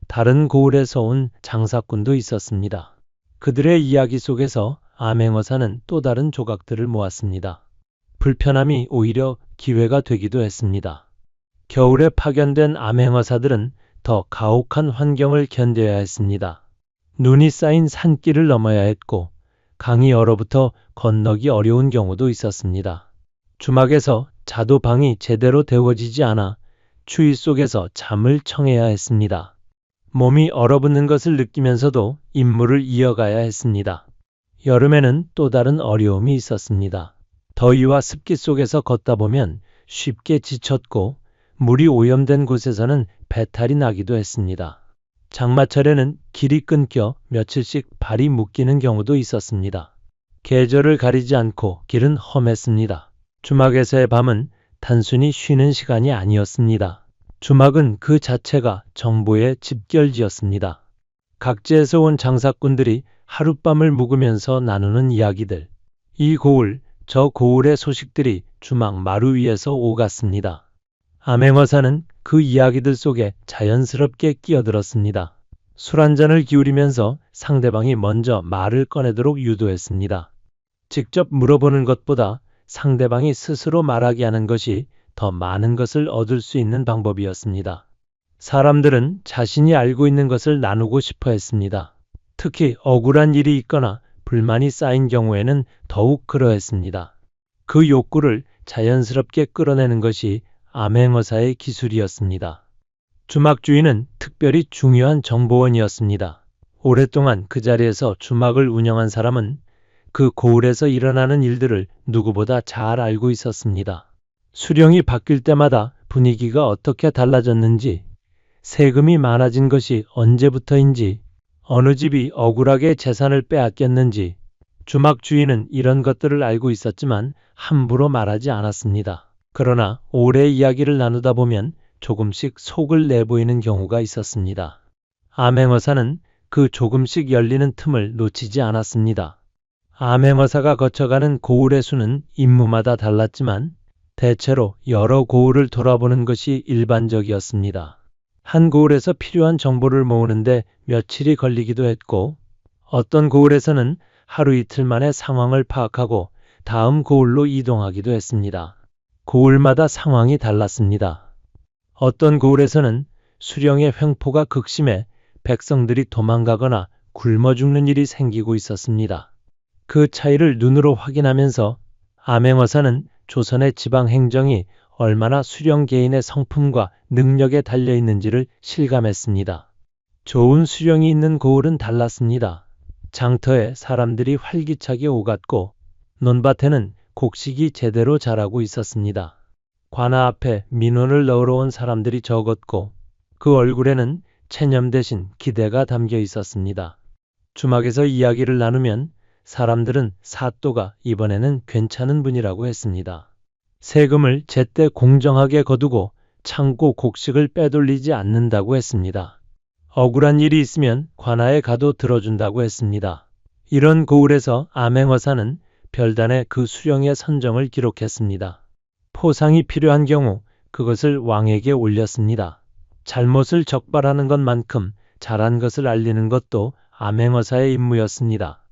다른 고을에서 온 장사꾼도 있었습니다. 그들의 이야기 속에서 암행어사는 또 다른 조각들을 모았습니다. 불편함이 오히려 기회가 되기도 했습니다. 겨울에 파견된 암행어사들은 더 가혹한 환경을 견뎌야 했습니다. 눈이 쌓인 산길을 넘어야 했고 강이 얼어붙어 건너기 어려운 경우도 있었습니다. 주막에서 자도 방이 제대로 데워지지 않아 추위 속에서 잠을 청해야 했습니다. 몸이 얼어붙는 것을 느끼면서도 임무를 이어가야 했습니다. 여름에는 또 다른 어려움이 있었습니다. 더위와 습기 속에서 걷다 보면 쉽게 지쳤고 물이 오염된 곳에서는 배탈이 나기도 했습니다. 장마철에는 길이 끊겨 며칠씩 발이 묶이는 경우도 있었습니다. 계절을 가리지 않고 길은 험했습니다. 주막에서의 밤은 단순히 쉬는 시간이 아니었습니다. 주막은 그 자체가 정보의 집결지였습니다. 각지에서 온 장사꾼들이 하룻밤을 묵으면서 나누는 이야기들, 이 고을, 저 고을의 소식들이 주막 마루 위에서 오갔습니다. 암행어사는 그 이야기들 속에 자연스럽게 끼어들었습니다. 술 한 잔을 기울이면서 상대방이 먼저 말을 꺼내도록 유도했습니다. 직접 물어보는 것보다 상대방이 스스로 말하게 하는 것이 더 많은 것을 얻을 수 있는 방법이었습니다. 사람들은 자신이 알고 있는 것을 나누고 싶어 했습니다. 특히 억울한 일이 있거나 불만이 쌓인 경우에는 더욱 그러했습니다. 그 욕구를 자연스럽게 끌어내는 것이 암행어사의 기술이었습니다. 주막 주인은 특별히 중요한 정보원이었습니다. 오랫동안 그 자리에서 주막을 운영한 사람은 그 고을에서 일어나는 일들을 누구보다 잘 알고 있었습니다. 수령이 바뀔 때마다 분위기가 어떻게 달라졌는지, 세금이 많아진 것이 언제부터인지, 어느 집이 억울하게 재산을 빼앗겼는지, 주막 주인은 이런 것들을 알고 있었지만 함부로 말하지 않았습니다. 그러나 오래 이야기를 나누다 보면 조금씩 속을 내보이는 경우가 있었습니다. 암행어사는 그 조금씩 열리는 틈을 놓치지 않았습니다. 암행어사가 거쳐가는 고을의 수는 임무마다 달랐지만 대체로 여러 고을을 돌아보는 것이 일반적이었습니다. 한 고을에서 필요한 정보를 모으는데 며칠이 걸리기도 했고 어떤 고을에서는 하루 이틀 만에 상황을 파악하고 다음 고을로 이동하기도 했습니다. 고을마다 상황이 달랐습니다. 어떤 고을에서는 수령의 횡포가 극심해 백성들이 도망가거나 굶어 죽는 일이 생기고 있었습니다. 그 차이를 눈으로 확인하면서 암행어사는 조선의 지방 행정이 얼마나 수령 개인의 성품과 능력에 달려 있는지를 실감했습니다. 좋은 수령이 있는 고을은 달랐습니다. 장터에 사람들이 활기차게 오갔고 논밭에는 곡식이 제대로 자라고 있었습니다. 관아 앞에 민원을 넣으러 온 사람들이 적었고 그 얼굴에는 체념 대신 기대가 담겨 있었습니다. 주막에서 이야기를 나누면 사람들은 사또가 이번에는 괜찮은 분이라고 했습니다. 세금을 제때 공정하게 거두고 창고 곡식을 빼돌리지 않는다고 했습니다. 억울한 일이 있으면 관아에 가도 들어준다고 했습니다. 이런 고을에서 암행어사는 별단에 그 수령의 선정을 기록했습니다. 포상이 필요한 경우 그것을 왕에게 올렸습니다. 잘못을 적발하는 것만큼 잘한 것을 알리는 것도 암행어사의 임무였습니다.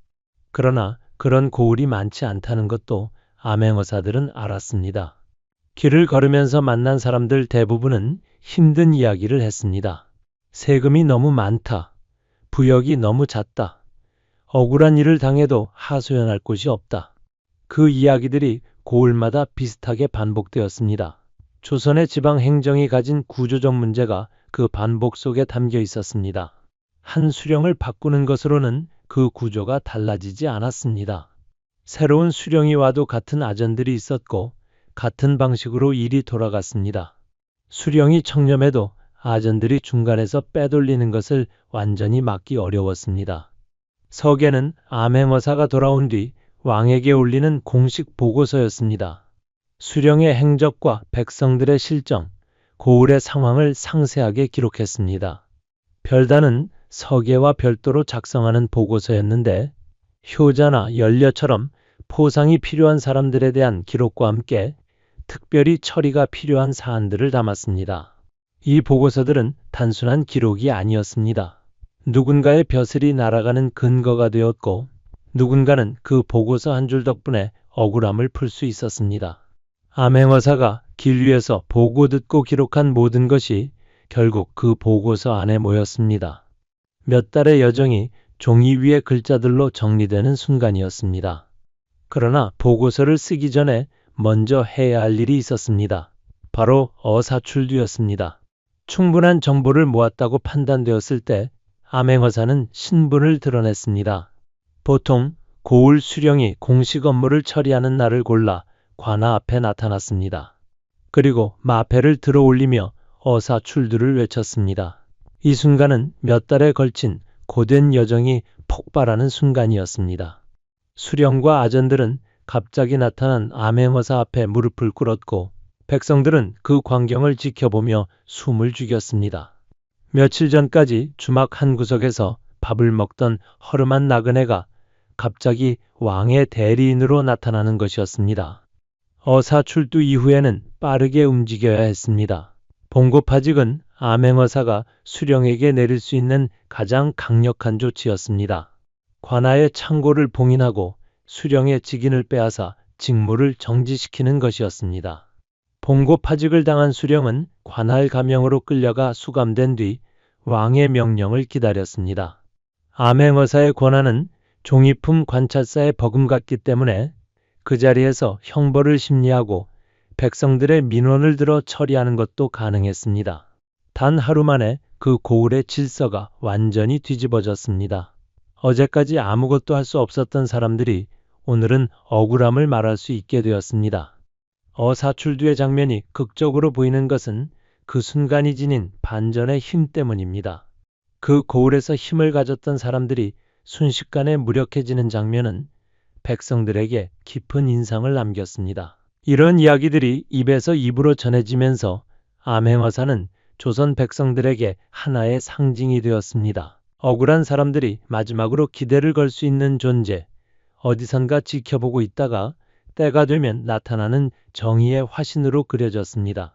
그러나 그런 고을이 많지 않다는 것도 암행어사들은 알았습니다. 길을 걸으면서 만난 사람들 대부분은 힘든 이야기를 했습니다. 세금이 너무 많다. 부역이 너무 잦다. 억울한 일을 당해도 하소연할 곳이 없다. 그 이야기들이 고을마다 비슷하게 반복되었습니다. 조선의 지방 행정이 가진 구조적 문제가 그 반복 속에 담겨 있었습니다. 한 수령을 바꾸는 것으로는 그 구조가 달라지지 않았습니다. 새로운 수령이 와도 같은 아전들이 있었고 같은 방식으로 일이 돌아갔습니다. 수령이 청렴해도 아전들이 중간에서 빼돌리는 것을 완전히 막기 어려웠습니다. 서계는 암행어사가 돌아온 뒤 왕에게 올리는 공식 보고서였습니다. 수령의 행적과 백성들의 실정, 고을의 상황을 상세하게 기록했습니다. 별다는 서계와 별도로 작성하는 보고서였는데 효자나 연려처럼 포상이 필요한 사람들에 대한 기록과 함께 특별히 처리가 필요한 사안들을 담았습니다. 이 보고서들은 단순한 기록이 아니었습니다. 누군가의 벼슬이 날아가는 근거가 되었고 누군가는 그 보고서 한 줄 덕분에 억울함을 풀 수 있었습니다. 암행어사가 길 위에서 보고 듣고 기록한 모든 것이 결국 그 보고서 안에 모였습니다. 몇 달의 여정이 종이 위에 글자들로 정리되는 순간이었습니다. 그러나 보고서를 쓰기 전에 먼저 해야 할 일이 있었습니다. 바로 어사출두였습니다. 충분한 정보를 모았다고 판단되었을 때 암행어사는 신분을 드러냈습니다. 보통 고을 수령이 공식 업무를 처리하는 날을 골라 관아 앞에 나타났습니다. 그리고 마패를 들어올리며 어사출두를 외쳤습니다. 이 순간은 몇 달에 걸친 고된 여정이 폭발하는 순간이었습니다. 수령과 아전들은 갑자기 나타난 암행어사 앞에 무릎을 꿇었고 백성들은 그 광경을 지켜보며 숨을 죽였습니다. 며칠 전까지 주막 한 구석에서 밥을 먹던 허름한 나그네가 갑자기 왕의 대리인으로 나타나는 것이었습니다. 어사출두 이후에는 빠르게 움직여야 했습니다. 봉고파직은 암행어사가 수령에게 내릴 수 있는 가장 강력한 조치였습니다. 관아의 창고를 봉인하고 수령의 직인을 빼앗아 직무를 정지시키는 것이었습니다. 봉고파직을 당한 수령은 관할 감형으로 끌려가 수감된 뒤 왕의 명령을 기다렸습니다. 암행어사의 권한은 종이품 관찰사에 버금갔기 때문에 그 자리에서 형벌을 심리하고 백성들의 민원을 들어 처리하는 것도 가능했습니다. 단 하루 만에 그 고을의 질서가 완전히 뒤집어졌습니다. 어제까지 아무것도 할 수 없었던 사람들이 오늘은 억울함을 말할 수 있게 되었습니다. 어사출두의 장면이 극적으로 보이는 것은 그 순간이 지닌 반전의 힘 때문입니다. 그 고을에서 힘을 가졌던 사람들이 순식간에 무력해지는 장면은 백성들에게 깊은 인상을 남겼습니다. 이런 이야기들이 입에서 입으로 전해지면서 암행어사는 조선 백성들에게 하나의 상징이 되었습니다. 억울한 사람들이 마지막으로 기대를 걸 수 있는 존재, 어디선가 지켜보고 있다가 때가 되면 나타나는 정의의 화신으로 그려졌습니다.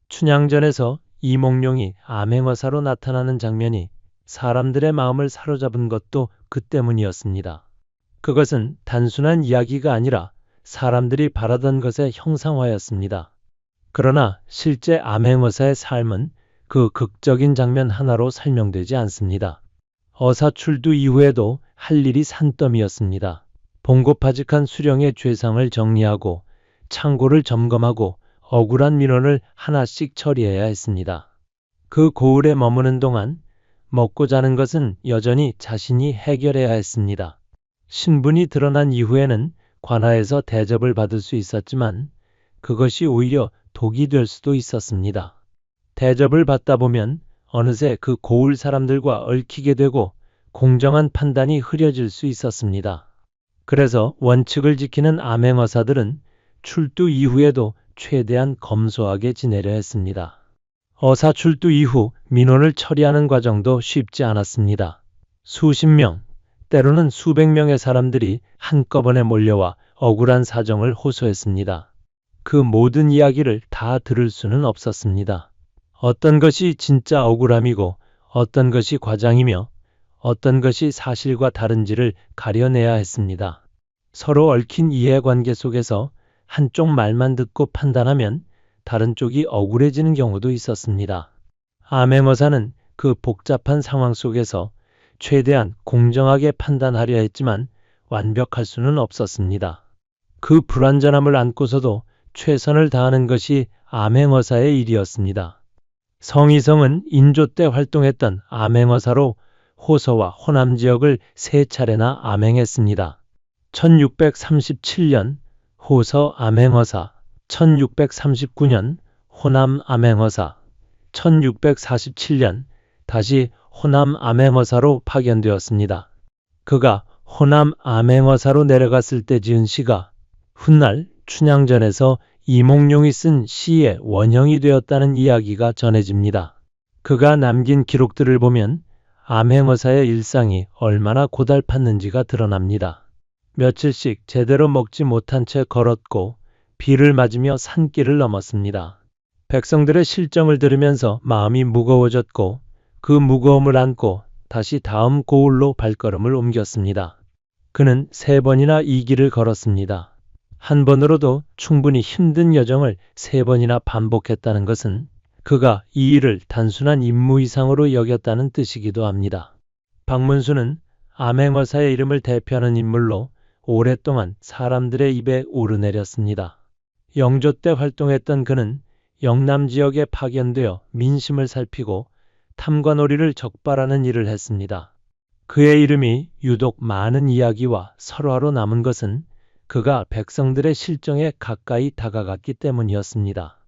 춘향전에서 이몽룡이 암행어사로 나타나는 장면이 사람들의 마음을 사로잡은 것도 그 때문이었습니다. 그것은 단순한 이야기가 아니라 사람들이 바라던 것의 형상화였습니다. 그러나 실제 암행어사의 삶은 그 극적인 장면 하나로 설명되지 않습니다. 어사출두 이후에도 할 일이 산더미였습니다. 봉고파직한 수령의 죄상을 정리하고 창고를 점검하고 억울한 민원을 하나씩 처리해야 했습니다. 그 고을에 머무는 동안 먹고 자는 것은 여전히 자신이 해결해야 했습니다. 신분이 드러난 이후에는 관아에서 대접을 받을 수 있었지만 그것이 오히려 독이 될 수도 있었습니다. 대접을 받다 보면 어느새 그 고을 사람들과 얽히게 되고 공정한 판단이 흐려질 수 있었습니다. 그래서 원칙을 지키는 암행어사들은 출두 이후에도 최대한 검소하게 지내려 했습니다. 어사출두 이후 민원을 처리하는 과정도 쉽지 않았습니다. 수십 명, 때로는 수백 명의 사람들이 한꺼번에 몰려와 억울한 사정을 호소했습니다. 그 모든 이야기를 다 들을 수는 없었습니다. 어떤 것이 진짜 억울함이고 어떤 것이 과장이며 어떤 것이 사실과 다른지를 가려내야 했습니다. 서로 얽힌 이해관계 속에서 한쪽 말만 듣고 판단하면 다른 쪽이 억울해지는 경우도 있었습니다. 암행어사는 그 복잡한 상황 속에서 최대한 공정하게 판단하려 했지만 완벽할 수는 없었습니다. 그 불완전함을 안고서도 최선을 다하는 것이 암행어사의 일이었습니다. 성희성은 인조 때 활동했던 암행어사로 호서와 호남 지역을 3차례나 암행했습니다. 1637년 호서 암행어사, 1639년 호남 암행어사, 1647년 다시 호남 암행어사로 파견되었습니다. 그가 호남 암행어사로 내려갔을 때 지은 시가 훗날 춘향전에서 이몽룡이 쓴 시의 원형이 되었다는 이야기가 전해집니다. 그가 남긴 기록들을 보면 암행어사의 일상이 얼마나 고달팠는지가 드러납니다. 며칠씩 제대로 먹지 못한 채 걸었고 비를 맞으며 산길을 넘었습니다. 백성들의 실정을 들으면서 마음이 무거워졌고 그 무거움을 안고 다시 다음 고을로 발걸음을 옮겼습니다. 그는 3번이나 이 길을 걸었습니다. 한 번으로도 충분히 힘든 여정을 3번이나 반복했다는 것은 그가 이 일을 단순한 임무 이상으로 여겼다는 뜻이기도 합니다. 박문수는 암행어사의 이름을 대표하는 인물로 오랫동안 사람들의 입에 오르내렸습니다. 영조 때 활동했던 그는 영남 지역에 파견되어 민심을 살피고 탐관오리를 적발하는 일을 했습니다. 그의 이름이 유독 많은 이야기와 설화로 남은 것은 그가 백성들의 실정에 가까이 다가갔기 때문이었습니다.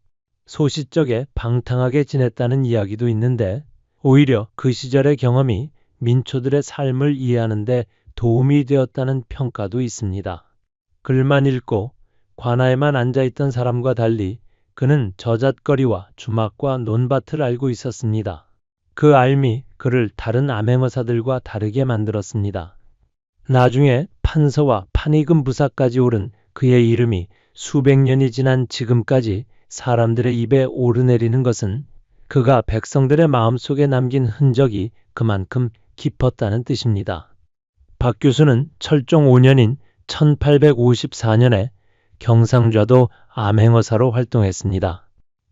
소시적에 방탕하게 지냈다는 이야기도 있는데 오히려 그 시절의 경험이 민초들의 삶을 이해하는 데 도움이 되었다는 평가도 있습니다. 글만 읽고 관아에만 앉아있던 사람과 달리 그는 저잣거리와 주막과 논밭을 알고 있었습니다. 그 알미 그를 다른 암행어사들과 다르게 만들었습니다. 나중에 판서와 판의금 부사까지 오른 그의 이름이 수백 년이 지난 지금까지 사람들의 입에 오르내리는 것은 그가 백성들의 마음속에 남긴 흔적이 그만큼 깊었다는 뜻입니다. 박 교수는 철종 5년인 1854년에 경상좌도 암행어사로 활동했습니다.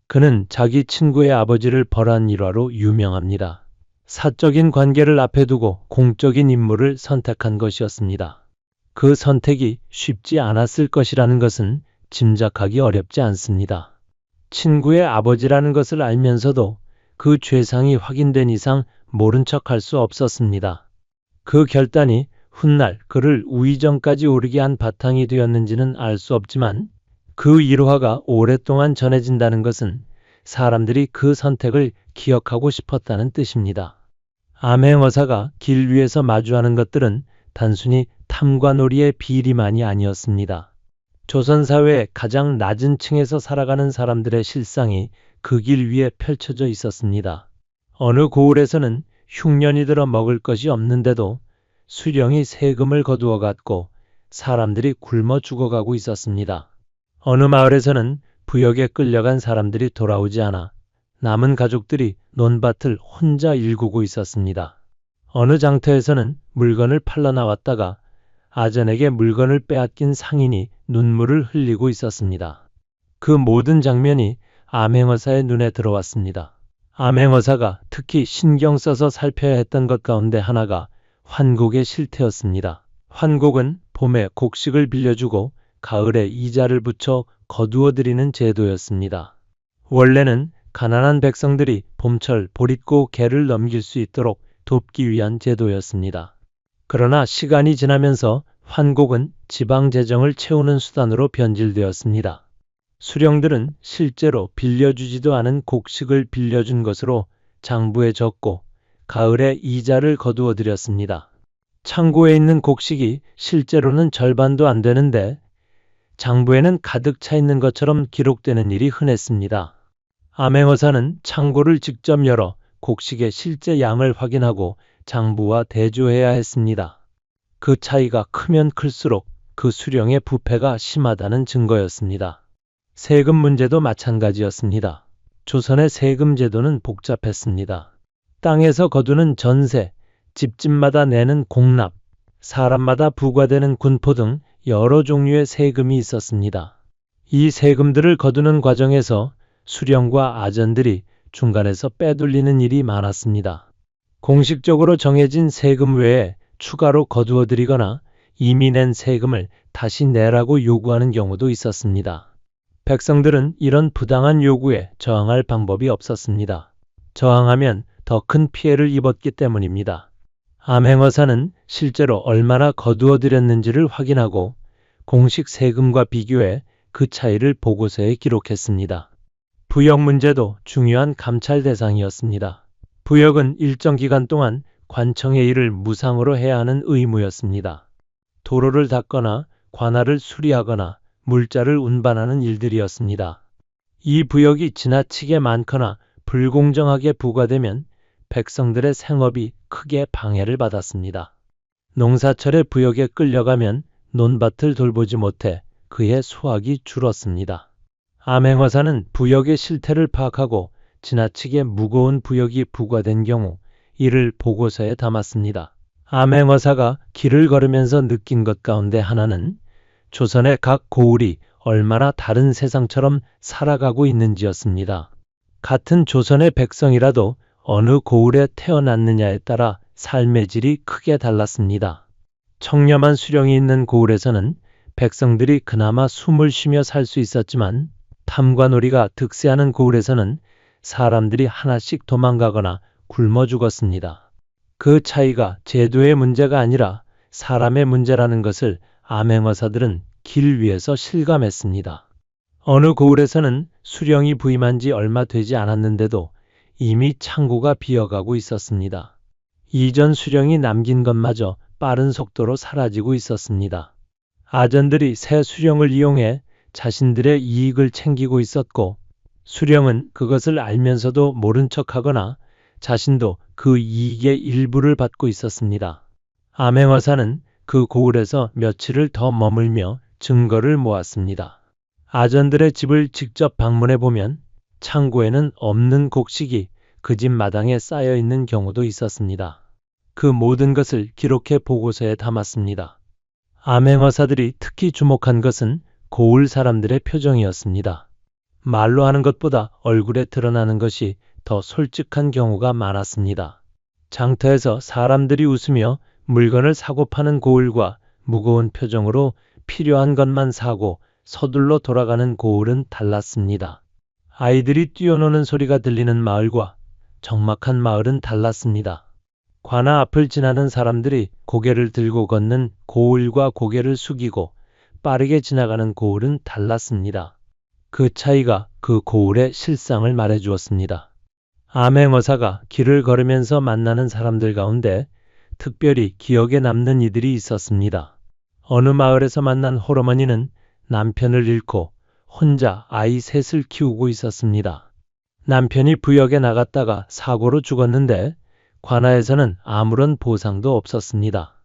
그는 자기 친구의 아버지를 벌한 일화로 유명합니다. 사적인 관계를 앞에 두고 공적인 임무를 선택한 것이었습니다. 그 선택이 쉽지 않았을 것이라는 것은 짐작하기 어렵지 않습니다. 친구의 아버지라는 것을 알면서도 그 죄상이 확인된 이상 모른 척할 수 없었습니다. 그 결단이 훗날 그를 우의정까지 오르게 한 바탕이 되었는지는 알 수 없지만 그 일화가 오랫동안 전해진다는 것은 사람들이 그 선택을 기억하고 싶었다는 뜻입니다. 암행어사가 길 위에서 마주하는 것들은 단순히 탐관오리의 비리만이 아니었습니다. 조선사회의 가장 낮은 층에서 살아가는 사람들의 실상이 그 길 위에 펼쳐져 있었습니다. 어느 고을에서는 흉년이 들어 먹을 것이 없는데도 수령이 세금을 거두어 갔고 사람들이 굶어 죽어가고 있었습니다. 어느 마을에서는 부역에 끌려간 사람들이 돌아오지 않아 남은 가족들이 논밭을 혼자 일구고 있었습니다. 어느 장터에서는 물건을 팔러 나왔다가 아전에게 물건을 빼앗긴 상인이 눈물을 흘리고 있었습니다. 그 모든 장면이 암행어사의 눈에 들어왔습니다. 암행어사가 특히 신경 써서 살펴야 했던 것 가운데 하나가 환곡의 실태였습니다. 환곡은 봄에 곡식을 빌려주고 가을에 이자를 붙여 거두어 드리는 제도였습니다. 원래는 가난한 백성들이 봄철 보릿고 개를 넘길 수 있도록 돕기 위한 제도였습니다. 그러나 시간이 지나면서 환곡은 지방 재정을 채우는 수단으로 변질되었습니다. 수령들은 실제로 빌려주지도 않은 곡식을 빌려준 것으로 장부에 적고 가을에 이자를 거두어 드렸습니다. 창고에 있는 곡식이 실제로는 절반도 안 되는데 장부에는 가득 차 있는 것처럼 기록되는 일이 흔했습니다. 암행어사는 창고를 직접 열어 곡식의 실제 양을 확인하고 장부와 대조해야 했습니다. 그 차이가 크면 클수록 그 수령의 부패가 심하다는 증거였습니다. 세금 문제도 마찬가지였습니다. 조선의 세금 제도는 복잡했습니다. 땅에서 거두는 전세, 집집마다 내는 공납, 사람마다 부과되는 군포 등 여러 종류의 세금이 있었습니다. 이 세금들을 거두는 과정에서 수령과 아전들이 중간에서 빼돌리는 일이 많았습니다. 공식적으로 정해진 세금 외에 추가로 거두어 들이거나 이미 낸 세금을 다시 내라고 요구하는 경우도 있었습니다. 백성들은 이런 부당한 요구에 저항할 방법이 없었습니다. 저항하면 더 큰 피해를 입었기 때문입니다. 암행어사는 실제로 얼마나 거두어 들였는지를 확인하고 공식 세금과 비교해 그 차이를 보고서에 기록했습니다. 부역 문제도 중요한 감찰 대상이었습니다. 부역은 일정 기간 동안 관청의 일을 무상으로 해야 하는 의무였습니다. 도로를 닦거나 관할을 수리하거나 물자를 운반하는 일들이었습니다. 이 부역이 지나치게 많거나 불공정하게 부과되면 백성들의 생업이 크게 방해를 받았습니다. 농사철에 부역에 끌려가면 논밭을 돌보지 못해 그의 수확이 줄었습니다. 암행어사는 부역의 실태를 파악하고 지나치게 무거운 부역이 부과된 경우 이를 보고서에 담았습니다. 암행어사가 길을 걸으면서 느낀 것 가운데 하나는 조선의 각 고을이 얼마나 다른 세상처럼 살아가고 있는지였습니다. 같은 조선의 백성이라도 어느 고을에 태어났느냐에 따라 삶의 질이 크게 달랐습니다. 청렴한 수령이 있는 고을에서는 백성들이 그나마 숨을 쉬며 살 수 있었지만 탐관오리가 득세하는 고을에서는 사람들이 하나씩 도망가거나 굶어 죽었습니다. 그 차이가 제도의 문제가 아니라 사람의 문제라는 것을 암행어사들은 길 위에서 실감했습니다. 어느 고을에서는 수령이 부임한 지 얼마 되지 않았는데도 이미 창고가 비어가고 있었습니다. 이전 수령이 남긴 것마저 빠른 속도로 사라지고 있었습니다. 아전들이 새 수령을 이용해 자신들의 이익을 챙기고 있었고 수령은 그것을 알면서도 모른 척하거나 자신도 그 이익의 일부를 받고 있었습니다. 암행어사는 그 고을에서 며칠을 더 머물며 증거를 모았습니다. 아전들의 집을 직접 방문해 보면 창고에는 없는 곡식이 그 집 마당에 쌓여 있는 경우도 있었습니다. 그 모든 것을 기록해 보고서에 담았습니다. 암행어사들이 특히 주목한 것은 고을 사람들의 표정이었습니다. 말로 하는 것보다 얼굴에 드러나는 것이 더 솔직한 경우가 많았습니다. 장터에서 사람들이 웃으며 물건을 사고 파는 고을과 무거운 표정으로 필요한 것만 사고 서둘러 돌아가는 고을은 달랐습니다. 아이들이 뛰어노는 소리가 들리는 마을과 적막한 마을은 달랐습니다. 관아 앞을 지나는 사람들이 고개를 들고 걷는 고을과 고개를 숙이고 빠르게 지나가는 고을은 달랐습니다. 그 차이가 그 고을의 실상을 말해주었습니다. 암행어사가 길을 걸으면서 만나는 사람들 가운데 특별히 기억에 남는 이들이 있었습니다. 어느 마을에서 만난 홀어머니는 남편을 잃고 혼자 아이 셋을 키우고 있었습니다. 남편이 부역에 나갔다가 사고로 죽었는데 관아에서는 아무런 보상도 없었습니다.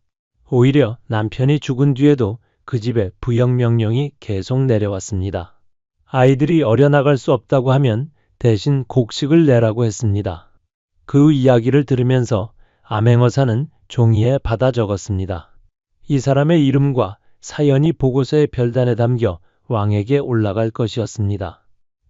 오히려 남편이 죽은 뒤에도 그 집에 부역 명령이 계속 내려왔습니다. 아이들이 어려나갈 수 없다고 하면 대신 곡식을 내라고 했습니다. 그 이야기를 들으면서 암행어사는 종이에 받아 적었습니다. 이 사람의 이름과 사연이 보고서의 별단에 담겨 왕에게 올라갈 것이었습니다.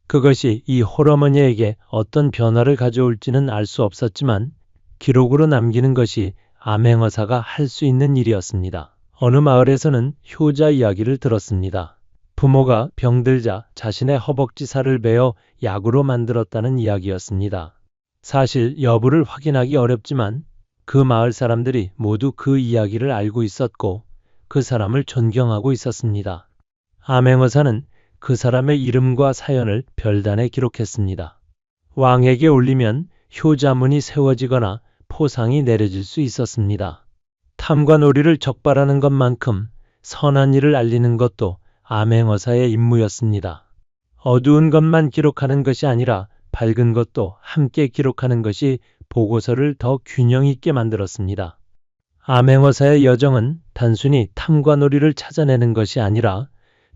그것이 이 홀어머니에게 어떤 변화를 가져올지는 알 수 없었지만 기록으로 남기는 것이 암행어사가 할 수 있는 일이었습니다. 어느 마을에서는 효자 이야기를 들었습니다. 부모가 병들자 자신의 허벅지 살을 베어 약으로 만들었다는 이야기였습니다. 사실 여부를 확인하기 어렵지만 그 마을 사람들이 모두 그 이야기를 알고 있었고 그 사람을 존경하고 있었습니다. 암행어사는 그 사람의 이름과 사연을 별단에 기록했습니다. 왕에게 올리면 효자문이 세워지거나 포상이 내려질 수 있었습니다. 탐관오리를 적발하는 것만큼 선한 일을 알리는 것도 암행어사의 임무였습니다. 어두운 것만 기록하는 것이 아니라 밝은 것도 함께 기록하는 것이 보고서를 더 균형 있게 만들었습니다. 암행어사의 여정은 단순히 탐관오리를 찾아내는 것이 아니라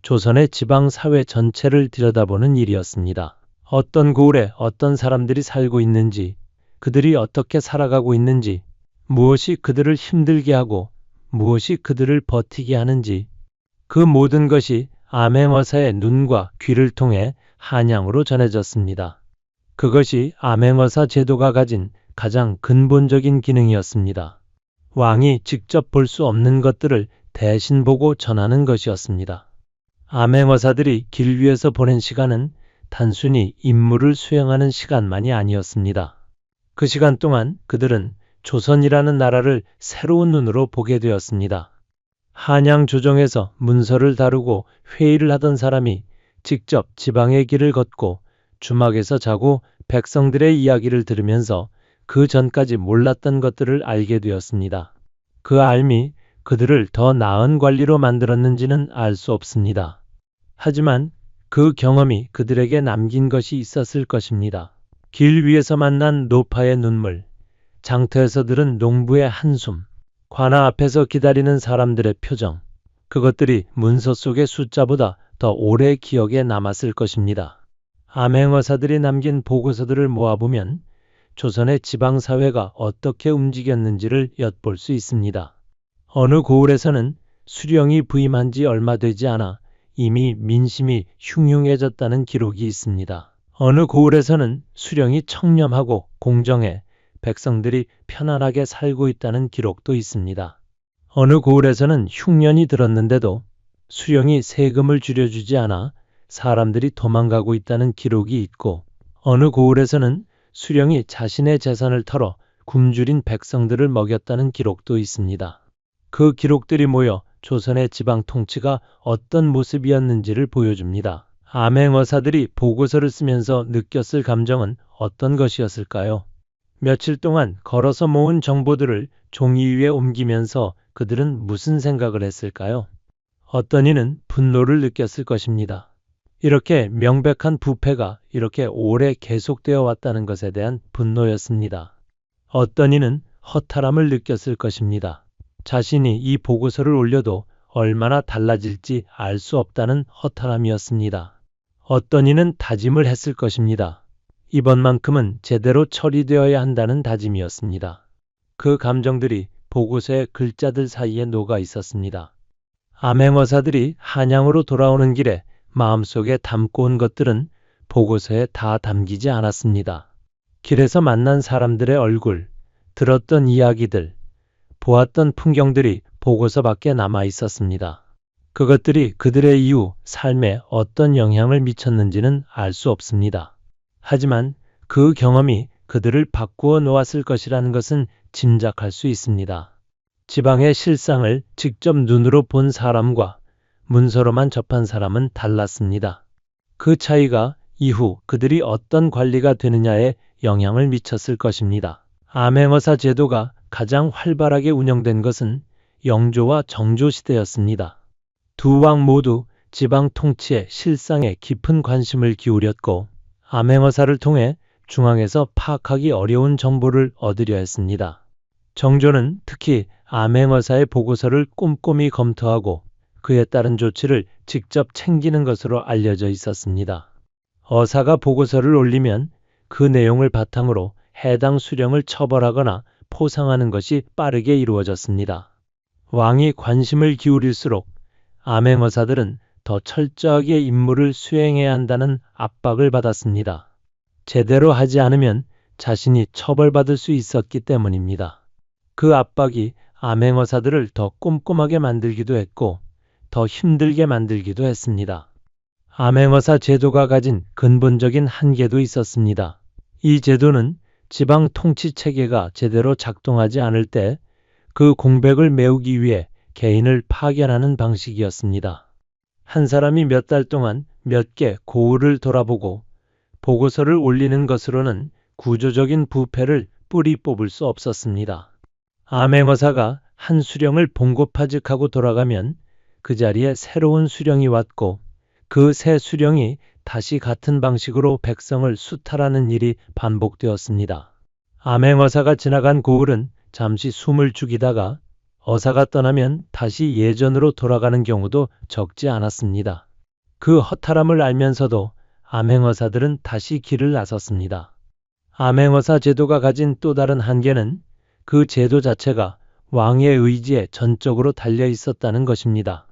조선의 지방사회 전체를 들여다보는 일이었습니다. 어떤 고을에 어떤 사람들이 살고 있는지, 그들이 어떻게 살아가고 있는지, 무엇이 그들을 힘들게 하고 무엇이 그들을 버티게 하는지 그 모든 것이 암행어사의 눈과 귀를 통해 한양으로 전해졌습니다. 그것이 암행어사 제도가 가진 가장 근본적인 기능이었습니다. 왕이 직접 볼 수 없는 것들을 대신 보고 전하는 것이었습니다. 암행어사들이 길 위에서 보낸 시간은 단순히 임무를 수행하는 시간만이 아니었습니다. 그 시간 동안 그들은 조선이라는 나라를 새로운 눈으로 보게 되었습니다. 한양 조정에서 문서를 다루고 회의를 하던 사람이 직접 지방의 길을 걷고 주막에서 자고 백성들의 이야기를 들으면서 그 전까지 몰랐던 것들을 알게 되었습니다. 그 알미 그들을 더 나은 관리로 만들었는지는 알 수 없습니다. 하지만 그 경험이 그들에게 남긴 것이 있었을 것입니다. 길 위에서 만난 노파의 눈물, 장터에서 들은 농부의 한숨, 관아 앞에서 기다리는 사람들의 표정, 그것들이 문서 속의 숫자보다 더 오래 기억에 남았을 것입니다. 암행어사들이 남긴 보고서들을 모아보면 조선의 지방사회가 어떻게 움직였는지를 엿볼 수 있습니다. 어느 고을에서는 수령이 부임한 지 얼마 되지 않아 이미 민심이 흉흉해졌다는 기록이 있습니다. 어느 고을에서는 수령이 청렴하고 공정해 백성들이 편안하게 살고 있다는 기록도 있습니다. 어느 고을에서는 흉년이 들었는데도 수령이 세금을 줄여주지 않아 사람들이 도망가고 있다는 기록이 있고 어느 고을에서는 수령이 자신의 재산을 털어 굶주린 백성들을 먹였다는 기록도 있습니다. 그 기록들이 모여 조선의 지방 통치가 어떤 모습이었는지를 보여줍니다. 암행어사들이 보고서를 쓰면서 느꼈을 감정은 어떤 것이었을까요? 며칠 동안 걸어서 모은 정보들을 종이 위에 옮기면서 그들은 무슨 생각을 했을까요? 어떤 이는 분노를 느꼈을 것입니다. 이렇게 명백한 부패가 이렇게 오래 계속되어 왔다는 것에 대한 분노였습니다. 어떤 이는 허탈함을 느꼈을 것입니다. 자신이 이 보고서를 올려도 얼마나 달라질지 알 수 없다는 허탈함이었습니다. 어떤 이는 다짐을 했을 것입니다. 이번만큼은 제대로 처리되어야 한다는 다짐이었습니다. 그 감정들이 보고서의 글자들 사이에 녹아 있었습니다. 암행어사들이 한양으로 돌아오는 길에 마음속에 담고 온 것들은 보고서에 다 담기지 않았습니다. 길에서 만난 사람들의 얼굴, 들었던 이야기들, 보았던 풍경들이 보고서 밖에 남아 있었습니다. 그것들이 그들의 이후 삶에 어떤 영향을 미쳤는지는 알 수 없습니다. 하지만 그 경험이 그들을 바꾸어 놓았을 것이라는 것은 짐작할 수 있습니다. 지방의 실상을 직접 눈으로 본 사람과 문서로만 접한 사람은 달랐습니다. 그 차이가 이후 그들이 어떤 관리가 되느냐에 영향을 미쳤을 것입니다. 암행어사 제도가 가장 활발하게 운영된 것은 영조와 정조 시대였습니다. 두 왕 모두 지방 통치의 실상에 깊은 관심을 기울였고 암행어사를 통해 중앙에서 파악하기 어려운 정보를 얻으려 했습니다. 정조는 특히 암행어사의 보고서를 꼼꼼히 검토하고 그에 따른 조치를 직접 챙기는 것으로 알려져 있었습니다. 어사가 보고서를 올리면 그 내용을 바탕으로 해당 수령을 처벌하거나 포상하는 것이 빠르게 이루어졌습니다. 왕이 관심을 기울일수록 암행어사들은 더 철저하게 임무를 수행해야 한다는 압박을 받았습니다. 제대로 하지 않으면 자신이 처벌받을 수 있었기 때문입니다. 그 압박이 암행어사들을 더 꼼꼼하게 만들기도 했고 더 힘들게 만들기도 했습니다. 암행어사 제도가 가진 근본적인 한계도 있었습니다. 이 제도는 지방 통치 체계가 제대로 작동하지 않을 때 그 공백을 메우기 위해 개인을 파견하는 방식이었습니다. 한 사람이 몇 달 동안 몇 개 고을을 돌아보고 보고서를 올리는 것으로는 구조적인 부패를 뿌리 뽑을 수 없었습니다. 암행어사가 한 수령을 봉고파직하고 돌아가면 그 자리에 새로운 수령이 왔고 그 새 수령이 다시 같은 방식으로 백성을 수탈하는 일이 반복되었습니다. 암행어사가 지나간 고을은 잠시 숨을 죽이다가 어사가 떠나면 다시 예전으로 돌아가는 경우도 적지 않았습니다. 그 허탈함을 알면서도 암행어사들은 다시 길을 나섰습니다. 암행어사 제도가 가진 또 다른 한계는 그 제도 자체가 왕의 의지에 전적으로 달려 있었다는 것입니다.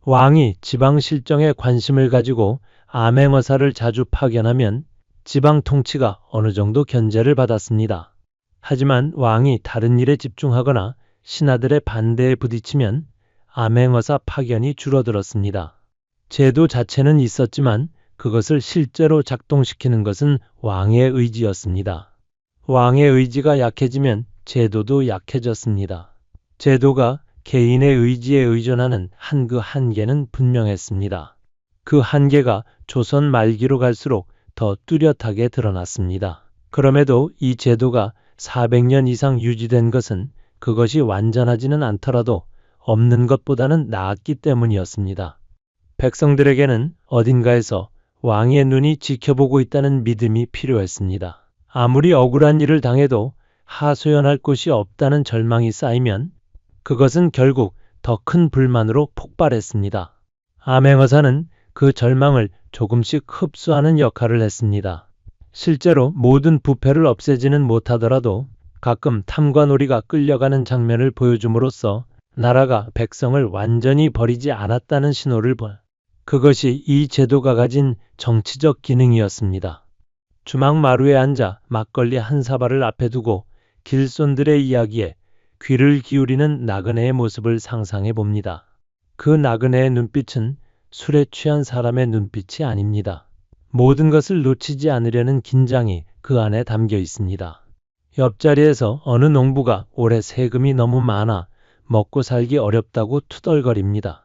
왕이 지방 실정에 관심을 가지고 암행어사를 자주 파견하면 지방 통치가 어느 정도 견제를 받았습니다. 하지만 왕이 다른 일에 집중하거나 신하들의 반대에 부딪히면 암행어사 파견이 줄어들었습니다. 제도 자체는 있었지만 그것을 실제로 작동시키는 것은 왕의 의지였습니다. 왕의 의지가 약해지면 제도도 약해졌습니다. 제도가 개인의 의지에 의존하는 그 한계는 분명했습니다. 그 한계가 조선 말기로 갈수록 더 뚜렷하게 드러났습니다. 그럼에도 이 제도가 400년 이상 유지된 것은 그것이 완전하지는 않더라도 없는 것보다는 나았기 때문이었습니다. 백성들에게는 어딘가에서 왕의 눈이 지켜보고 있다는 믿음이 필요했습니다. 아무리 억울한 일을 당해도 하소연할 곳이 없다는 절망이 쌓이면 그것은 결국 더 큰 불만으로 폭발했습니다. 암행어사는 그 절망을 조금씩 흡수하는 역할을 했습니다. 실제로 모든 부패를 없애지는 못하더라도 가끔 탐관오리가 끌려가는 장면을 보여줌으로써 나라가 백성을 완전히 버리지 않았다는 신호를 그것이 이 제도가 가진 정치적 기능이었습니다. 주막마루에 앉아 막걸리 한 사발을 앞에 두고 길손들의 이야기에 귀를 기울이는 나그네의 모습을 상상해 봅니다. 그 나그네의 눈빛은 술에 취한 사람의 눈빛이 아닙니다. 모든 것을 놓치지 않으려는 긴장이 그 안에 담겨 있습니다. 옆자리에서 어느 농부가 올해 세금이 너무 많아 먹고 살기 어렵다고 투덜거립니다.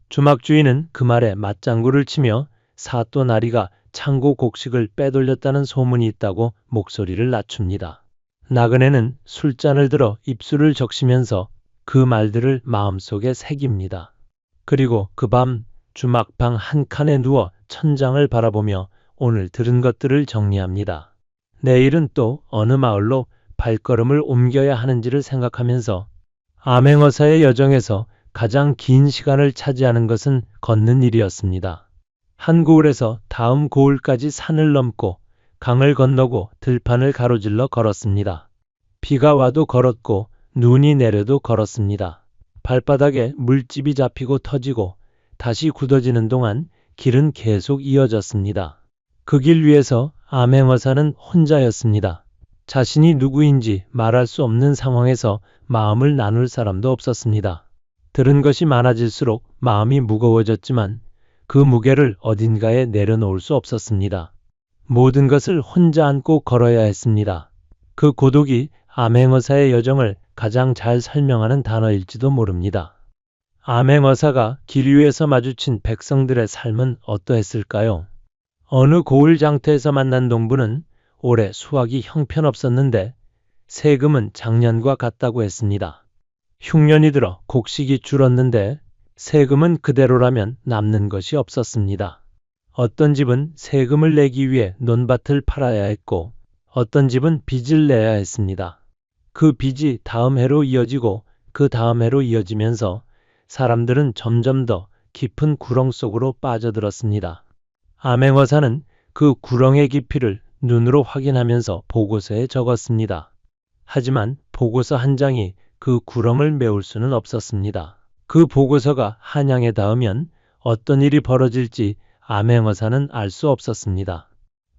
주막주인은 그 말에 맞장구를 치며 사또나리가 창고 곡식을 빼돌렸다는 소문이 있다고 목소리를 낮춥니다. 나그네는 술잔을 들어 입술을 적시면서 그 말들을 마음속에 새깁니다. 그리고 그 밤 주막방 한 칸에 누워 천장을 바라보며 오늘 들은 것들을 정리합니다. 내일은 또 어느 마을로 발걸음을 옮겨야 하는지를 생각하면서 암행어사의 여정에서 가장 긴 시간을 차지하는 것은 걷는 일이었습니다. 한 고을에서 다음 고을까지 산을 넘고 강을 건너고 들판을 가로질러 걸었습니다. 비가 와도 걸었고 눈이 내려도 걸었습니다. 발바닥에 물집이 잡히고 터지고 다시 굳어지는 동안 길은 계속 이어졌습니다. 그 길 위에서 암행어사는 혼자였습니다. 자신이 누구인지 말할 수 없는 상황에서 마음을 나눌 사람도 없었습니다. 들은 것이 많아질수록 마음이 무거워졌지만 그 무게를 어딘가에 내려놓을 수 없었습니다. 모든 것을 혼자 안고 걸어야 했습니다. 그 고독이 암행어사의 여정을 가장 잘 설명하는 단어일지도 모릅니다. 암행어사가 길 위에서 마주친 백성들의 삶은 어떠했을까요? 어느 고을 장터에서 만난 농부는 올해 수확이 형편없었는데 세금은 작년과 같다고 했습니다. 흉년이 들어 곡식이 줄었는데 세금은 그대로라면 남는 것이 없었습니다. 어떤 집은 세금을 내기 위해 논밭을 팔아야 했고 어떤 집은 빚을 내야 했습니다. 그 빚이 다음 해로 이어지고 그 다음 해로 이어지면서 사람들은 점점 더 깊은 구렁 속으로 빠져들었습니다. 암행어사는 그 구렁의 깊이를 눈으로 확인하면서 보고서에 적었습니다. 하지만 보고서 한 장이 그 구렁을 메울 수는 없었습니다. 그 보고서가 한양에 닿으면 어떤 일이 벌어질지 암행어사는 알 수 없었습니다.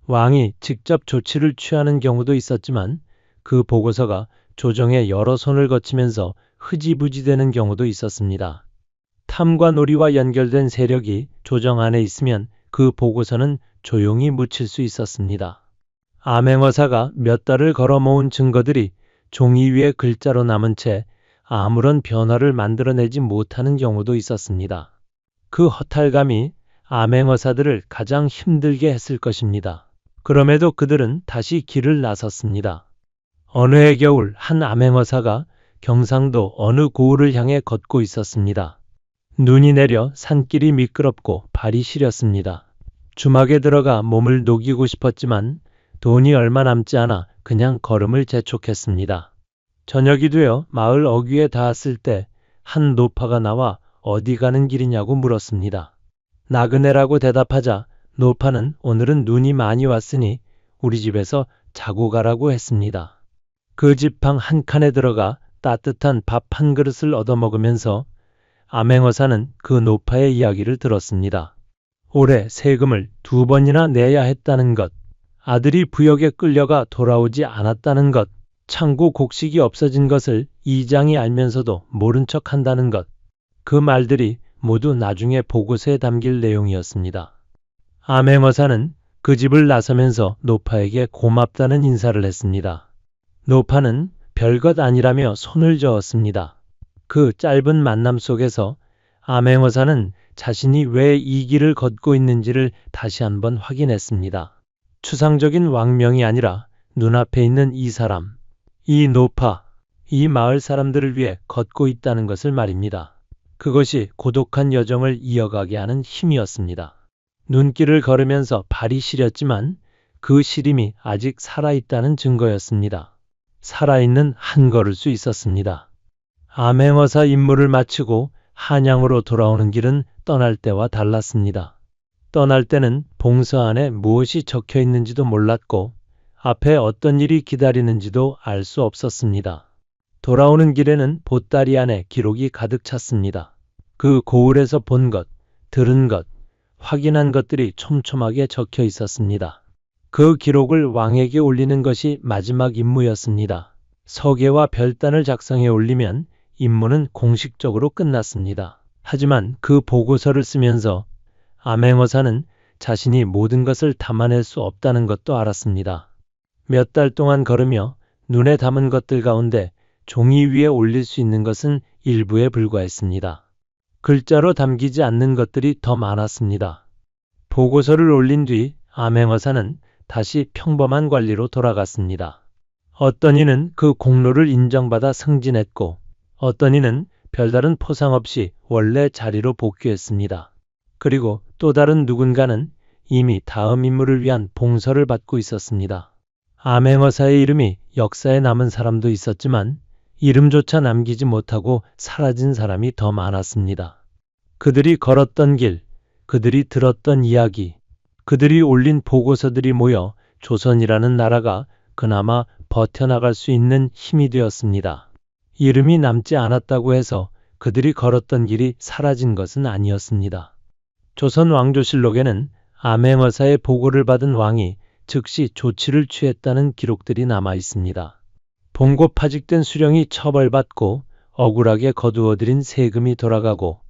왕이 직접 조치를 취하는 경우도 있었지만 그 보고서가 조정의 여러 손을 거치면서 흐지부지 되는 경우도 있었습니다. 탐관오리와 연결된 세력이 조정 안에 있으면 그 보고서는 조용히 묻힐 수 있었습니다. 암행어사가 몇 달을 걸어 모은 증거들이 종이 위에 글자로 남은 채 아무런 변화를 만들어내지 못하는 경우도 있었습니다. 그 허탈감이 암행어사들을 가장 힘들게 했을 것입니다. 그럼에도 그들은 다시 길을 나섰습니다. 어느 해 겨울 한 암행어사가 경상도 어느 고을을 향해 걷고 있었습니다. 눈이 내려 산길이 미끄럽고 발이 시렸습니다. 주막에 들어가 몸을 녹이고 싶었지만 돈이 얼마 남지 않아 그냥 걸음을 재촉했습니다. 저녁이 되어 마을 어귀에 닿았을 때 한 노파가 나와 어디 가는 길이냐고 물었습니다. 나그네라고 대답하자 노파는 오늘은 눈이 많이 왔으니 우리 집에서 자고 가라고 했습니다. 그 지팡 한 칸에 들어가 따뜻한 밥 한 그릇을 얻어먹으면서 암행어사는 그 노파의 이야기를 들었습니다. 올해 세금을 2번이나 내야 했다는 것, 아들이 부역에 끌려가 돌아오지 않았다는 것, 창고 곡식이 없어진 것을 이장이 알면서도 모른 척 한다는 것, 그 말들이 모두 나중에 보고서에 담길 내용이었습니다. 암행어사는 그 집을 나서면서 노파에게 고맙다는 인사를 했습니다. 노파는 별것 아니라며 손을 저었습니다. 그 짧은 만남 속에서 암행어사는 자신이 왜 이 길을 걷고 있는지를 다시 한번 확인했습니다. 추상적인 왕명이 아니라 눈앞에 있는 이 사람, 이 노파, 이 마을 사람들을 위해 걷고 있다는 것을 말입니다. 그것이 고독한 여정을 이어가게 하는 힘이었습니다. 눈길을 걸으면서 발이 시렸지만 그 시림이 아직 살아있다는 증거였습니다. 살아있는 한 걸을 수 있었습니다. 암행어사 임무를 마치고 한양으로 돌아오는 길은 떠날 때와 달랐습니다. 떠날 때는 봉서 안에 무엇이 적혀 있는지도 몰랐고 앞에 어떤 일이 기다리는지도 알 수 없었습니다. 돌아오는 길에는 보따리 안에 기록이 가득 찼습니다. 그 고을에서 본 것, 들은 것, 확인한 것들이 촘촘하게 적혀 있었습니다. 그 기록을 왕에게 올리는 것이 마지막 임무였습니다. 서계와 별단을 작성해 올리면 임무는 공식적으로 끝났습니다. 하지만 그 보고서를 쓰면서 암행어사는 자신이 모든 것을 담아낼 수 없다는 것도 알았습니다. 몇 달 동안 걸으며 눈에 담은 것들 가운데 종이 위에 올릴 수 있는 것은 일부에 불과했습니다. 글자로 담기지 않는 것들이 더 많았습니다. 보고서를 올린 뒤 암행어사는 다시 평범한 관리로 돌아갔습니다. 어떤 이는 그 공로를 인정받아 승진했고 어떤 이는 별다른 포상 없이 원래 자리로 복귀했습니다. 그리고 또 다른 누군가는 이미 다음 임무를 위한 봉서를 받고 있었습니다. 암행어사의 이름이 역사에 남은 사람도 있었지만 이름조차 남기지 못하고 사라진 사람이 더 많았습니다. 그들이 걸었던 길, 그들이 들었던 이야기, 그들이 올린 보고서들이 모여 조선이라는 나라가 그나마 버텨나갈 수 있는 힘이 되었습니다. 이름이 남지 않았다고 해서 그들이 걸었던 길이 사라진 것은 아니었습니다. 조선 왕조실록에는 암행어사의 보고를 받은 왕이 즉시 조치를 취했다는 기록들이 남아 있습니다. 봉고 파직된 수령이 처벌받고 억울하게 거두어들인 세금이 돌아가고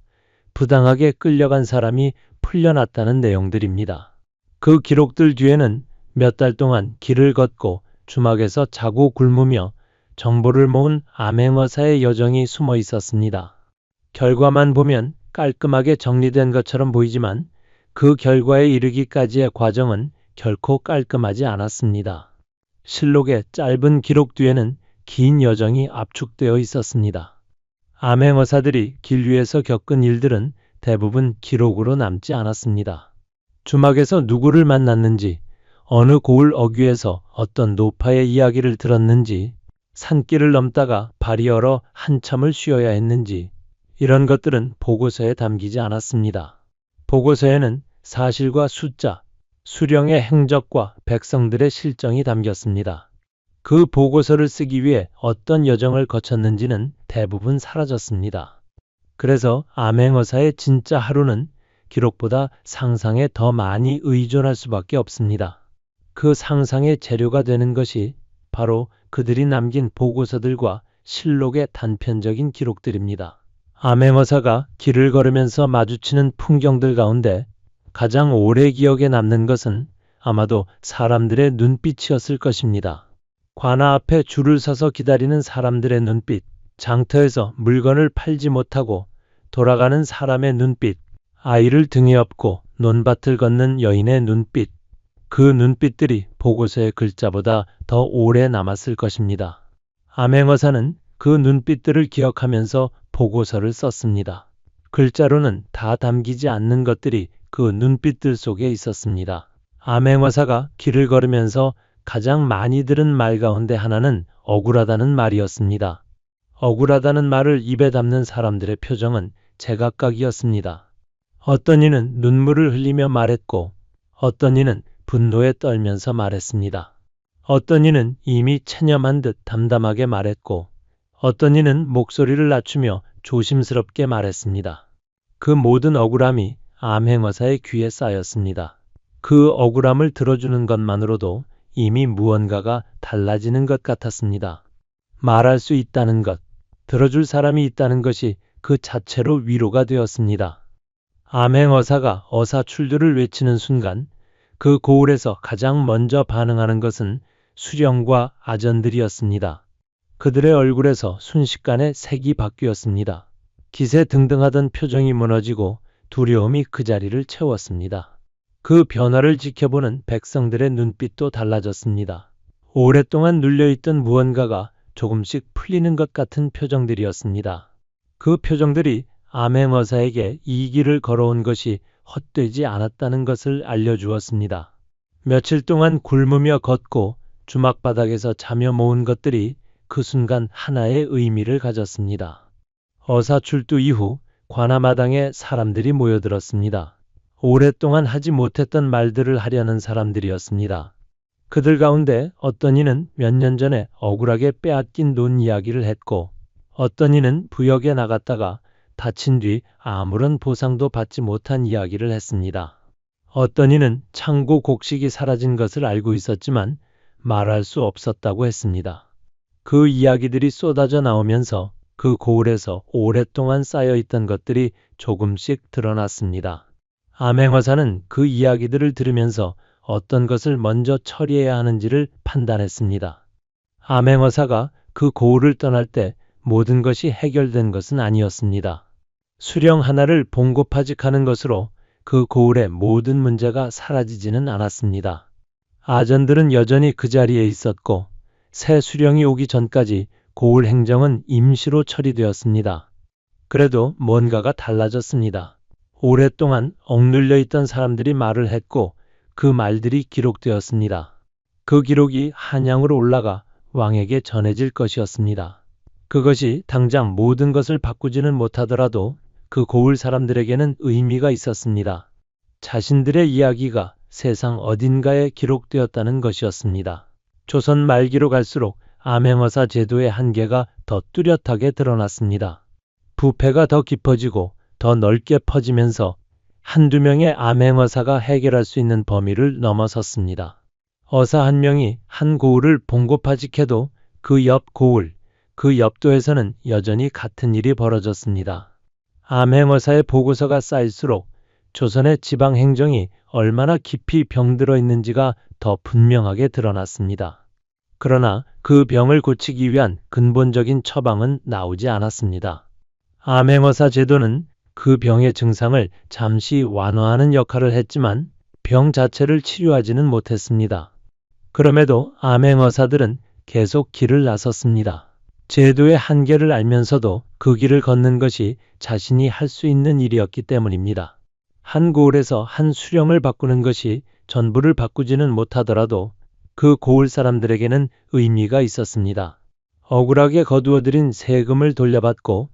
부당하게 끌려간 사람이 풀려났다는 내용들입니다. 그 기록들 뒤에는 몇 달 동안 길을 걷고 주막에서 자고 굶으며 정보를 모은 암행어사의 여정이 숨어 있었습니다. 결과만 보면 깔끔하게 정리된 것처럼 보이지만 그 결과에 이르기까지의 과정은 결코 깔끔하지 않았습니다. 실록의 짧은 기록 뒤에는 긴 여정이 압축되어 있었습니다. 암행어사들이 길 위에서 겪은 일들은 대부분 기록으로 남지 않았습니다. 주막에서 누구를 만났는지, 어느 고을 어귀에서 어떤 노파의 이야기를 들었는지, 산길을 넘다가 발이 얼어 한참을 쉬어야 했는지, 이런 것들은 보고서에 담기지 않았습니다. 보고서에는 사실과 숫자, 수령의 행적과 백성들의 실정이 담겼습니다. 그 보고서를 쓰기 위해 어떤 여정을 거쳤는지는 대부분 사라졌습니다. 그래서 암행어사의 진짜 하루는 기록보다 상상에 더 많이 의존할 수밖에 없습니다. 그 상상의 재료가 되는 것이 바로 그들이 남긴 보고서들과 실록의 단편적인 기록들입니다. 암행어사가 길을 걸으면서 마주치는 풍경들 가운데 가장 오래 기억에 남는 것은 아마도 사람들의 눈빛이었을 것입니다. 관아 앞에 줄을 서서 기다리는 사람들의 눈빛, 장터에서 물건을 팔지 못하고 돌아가는 사람의 눈빛, 아이를 등에 업고 논밭을 걷는 여인의 눈빛, 그 눈빛들이 보고서의 글자보다 더 오래 남았을 것입니다. 암행어사는 그 눈빛들을 기억하면서 보고서를 썼습니다. 글자로는 다 담기지 않는 것들이 그 눈빛들 속에 있었습니다. 암행어사가 길을 걸으면서 가장 많이 들은 말 가운데 하나는 억울하다는 말이었습니다. 억울하다는 말을 입에 담는 사람들의 표정은 제각각이었습니다. 어떤 이는 눈물을 흘리며 말했고 어떤 이는 분노에 떨면서 말했습니다. 어떤 이는 이미 체념한 듯 담담하게 말했고, 어떤 이는 목소리를 낮추며 조심스럽게 말했습니다. 그 모든 억울함이 암행어사의 귀에 쌓였습니다. 그 억울함을 들어주는 것만으로도 이미 무언가가 달라지는 것 같았습니다. 말할 수 있다는 것, 들어줄 사람이 있다는 것이 그 자체로 위로가 되었습니다. 암행어사가 어사출두를 외치는 순간 그 고을에서 가장 먼저 반응하는 것은 수령과 아전들이었습니다. 그들의 얼굴에서 순식간에 색이 바뀌었습니다. 기세등등하던 표정이 무너지고 두려움이 그 자리를 채웠습니다. 그 변화를 지켜보는 백성들의 눈빛도 달라졌습니다. 오랫동안 눌려있던 무언가가 조금씩 풀리는 것 같은 표정들이었습니다. 그 표정들이 암행어사에게 이 길을 걸어온 것이 헛되지 않았다는 것을 알려주었습니다. 며칠 동안 굶으며 걷고 주막바닥에서 자며 모은 것들이 그 순간 하나의 의미를 가졌습니다. 어사출두 이후 관아마당에 사람들이 모여들었습니다. 오랫동안 하지 못했던 말들을 하려는 사람들이었습니다. 그들 가운데 어떤 이는 몇 년 전에 억울하게 빼앗긴 돈 이야기를 했고, 어떤 이는 부역에 나갔다가 다친 뒤 아무런 보상도 받지 못한 이야기를 했습니다. 어떤 이는 창고 곡식이 사라진 것을 알고 있었지만 말할 수 없었다고 했습니다. 그 이야기들이 쏟아져 나오면서 그 고을에서 오랫동안 쌓여있던 것들이 조금씩 드러났습니다. 암행어사는 그 이야기들을 들으면서 어떤 것을 먼저 처리해야 하는지를 판단했습니다. 암행어사가 그 고을을 떠날 때 모든 것이 해결된 것은 아니었습니다. 수령 하나를 봉고파직하는 것으로 그 고을의 모든 문제가 사라지지는 않았습니다. 아전들은 여전히 그 자리에 있었고 새 수령이 오기 전까지 고을 행정은 임시로 처리되었습니다. 그래도 뭔가가 달라졌습니다. 오랫동안 억눌려 있던 사람들이 말을 했고 그 말들이 기록되었습니다. 그 기록이 한양으로 올라가 왕에게 전해질 것이었습니다. 그것이 당장 모든 것을 바꾸지는 못하더라도 그 고을 사람들에게는 의미가 있었습니다. 자신들의 이야기가 세상 어딘가에 기록되었다는 것이었습니다. 조선 말기로 갈수록 암행어사 제도의 한계가 더 뚜렷하게 드러났습니다. 부패가 더 깊어지고 더 넓게 퍼지면서 한두 명의 암행어사가 해결할 수 있는 범위를 넘어섰습니다. 어사 한 명이 한 고을을 봉고파직해도 그 옆 고을, 그 옆도에서는 여전히 같은 일이 벌어졌습니다. 암행어사의 보고서가 쌓일수록 조선의 지방행정이 얼마나 깊이 병들어 있는지가 더 분명하게 드러났습니다. 그러나 그 병을 고치기 위한 근본적인 처방은 나오지 않았습니다. 암행어사 제도는 그 병의 증상을 잠시 완화하는 역할을 했지만 병 자체를 치료하지는 못했습니다. 그럼에도 암행어사들은 계속 길을 나섰습니다. 제도의 한계를 알면서도 그 길을 걷는 것이 자신이 할 수 있는 일이었기 때문입니다. 한 고을에서 한 수령을 바꾸는 것이 전부를 바꾸지는 못하더라도 그 고을 사람들에게는 의미가 있었습니다. 억울하게 거두어들인 세금을 돌려받고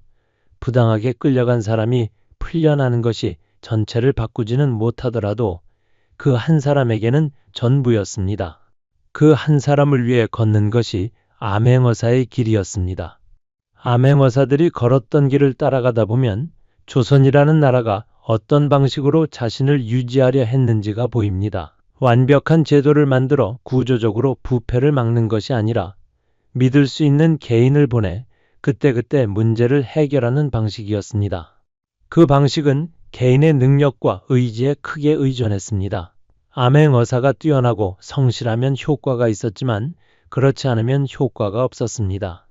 부당하게 끌려간 사람이 풀려나는 것이 전체를 바꾸지는 못하더라도 그 한 사람에게는 전부였습니다. 그 한 사람을 위해 걷는 것이 암행어사의 길이었습니다. 암행어사들이 걸었던 길을 따라가다 보면 조선이라는 나라가 어떤 방식으로 자신을 유지하려 했는지가 보입니다. 완벽한 제도를 만들어 구조적으로 부패를 막는 것이 아니라 믿을 수 있는 개인을 보내 그때그때 문제를 해결하는 방식이었습니다. 그 방식은 개인의 능력과 의지에 크게 의존했습니다. 암행어사가 뛰어나고 성실하면 효과가 있었지만 그렇지 않으면 효과가 없었습니다.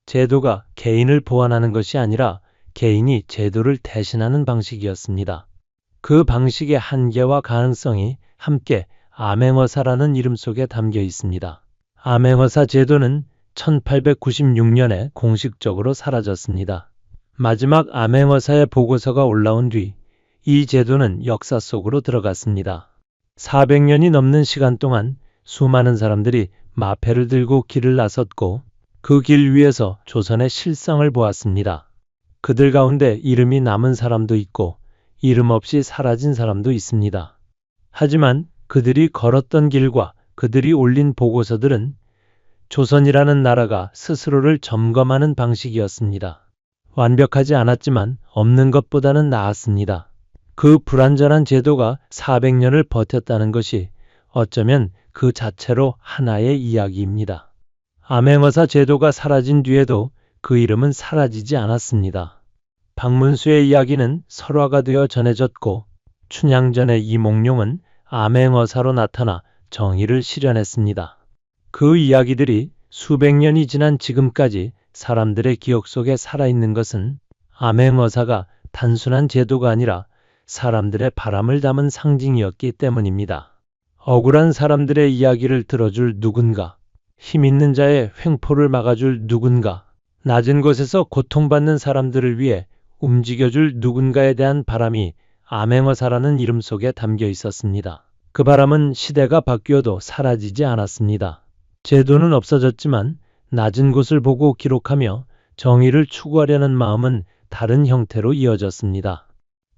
제도가 개인을 보완하는 것이 아니라 개인이 제도를 대신하는 방식이었습니다. 그 방식의 한계와 가능성이 함께 암행어사라는 이름 속에 담겨 있습니다. 암행어사 제도는 1896년에 공식적으로 사라졌습니다. 마지막 암행어사의 보고서가 올라온 뒤 이 제도는 역사 속으로 들어갔습니다. 400년이 넘는 시간 동안 수많은 사람들이 마패를 들고 길을 나섰고 그 길 위에서 조선의 실상을 보았습니다. 그들 가운데 이름이 남은 사람도 있고 이름 없이 사라진 사람도 있습니다. 하지만 그들이 걸었던 길과 그들이 올린 보고서들은 조선이라는 나라가 스스로를 점검하는 방식이었습니다. 완벽하지 않았지만 없는 것보다는 나았습니다. 그 불완전한 제도가 400년을 버텼다는 것이 어쩌면 그 자체로 하나의 이야기입니다. 암행어사 제도가 사라진 뒤에도 그 이름은 사라지지 않았습니다. 박문수의 이야기는 설화가 되어 전해졌고 춘향전의 이몽룡은 암행어사로 나타나 정의를 실현했습니다. 그 이야기들이 수백 년이 지난 지금까지 사람들의 기억 속에 살아있는 것은 암행어사가 단순한 제도가 아니라 사람들의 바람을 담은 상징이었기 때문입니다. 억울한 사람들의 이야기를 들어줄 누군가, 힘 있는 자의 횡포를 막아줄 누군가, 낮은 곳에서 고통받는 사람들을 위해 움직여줄 누군가에 대한 바람이 암행어사라는 이름 속에 담겨 있었습니다. 그 바람은 시대가 바뀌어도 사라지지 않았습니다. 제도는 없어졌지만 낮은 곳을 보고 기록하며 정의를 추구하려는 마음은 다른 형태로 이어졌습니다.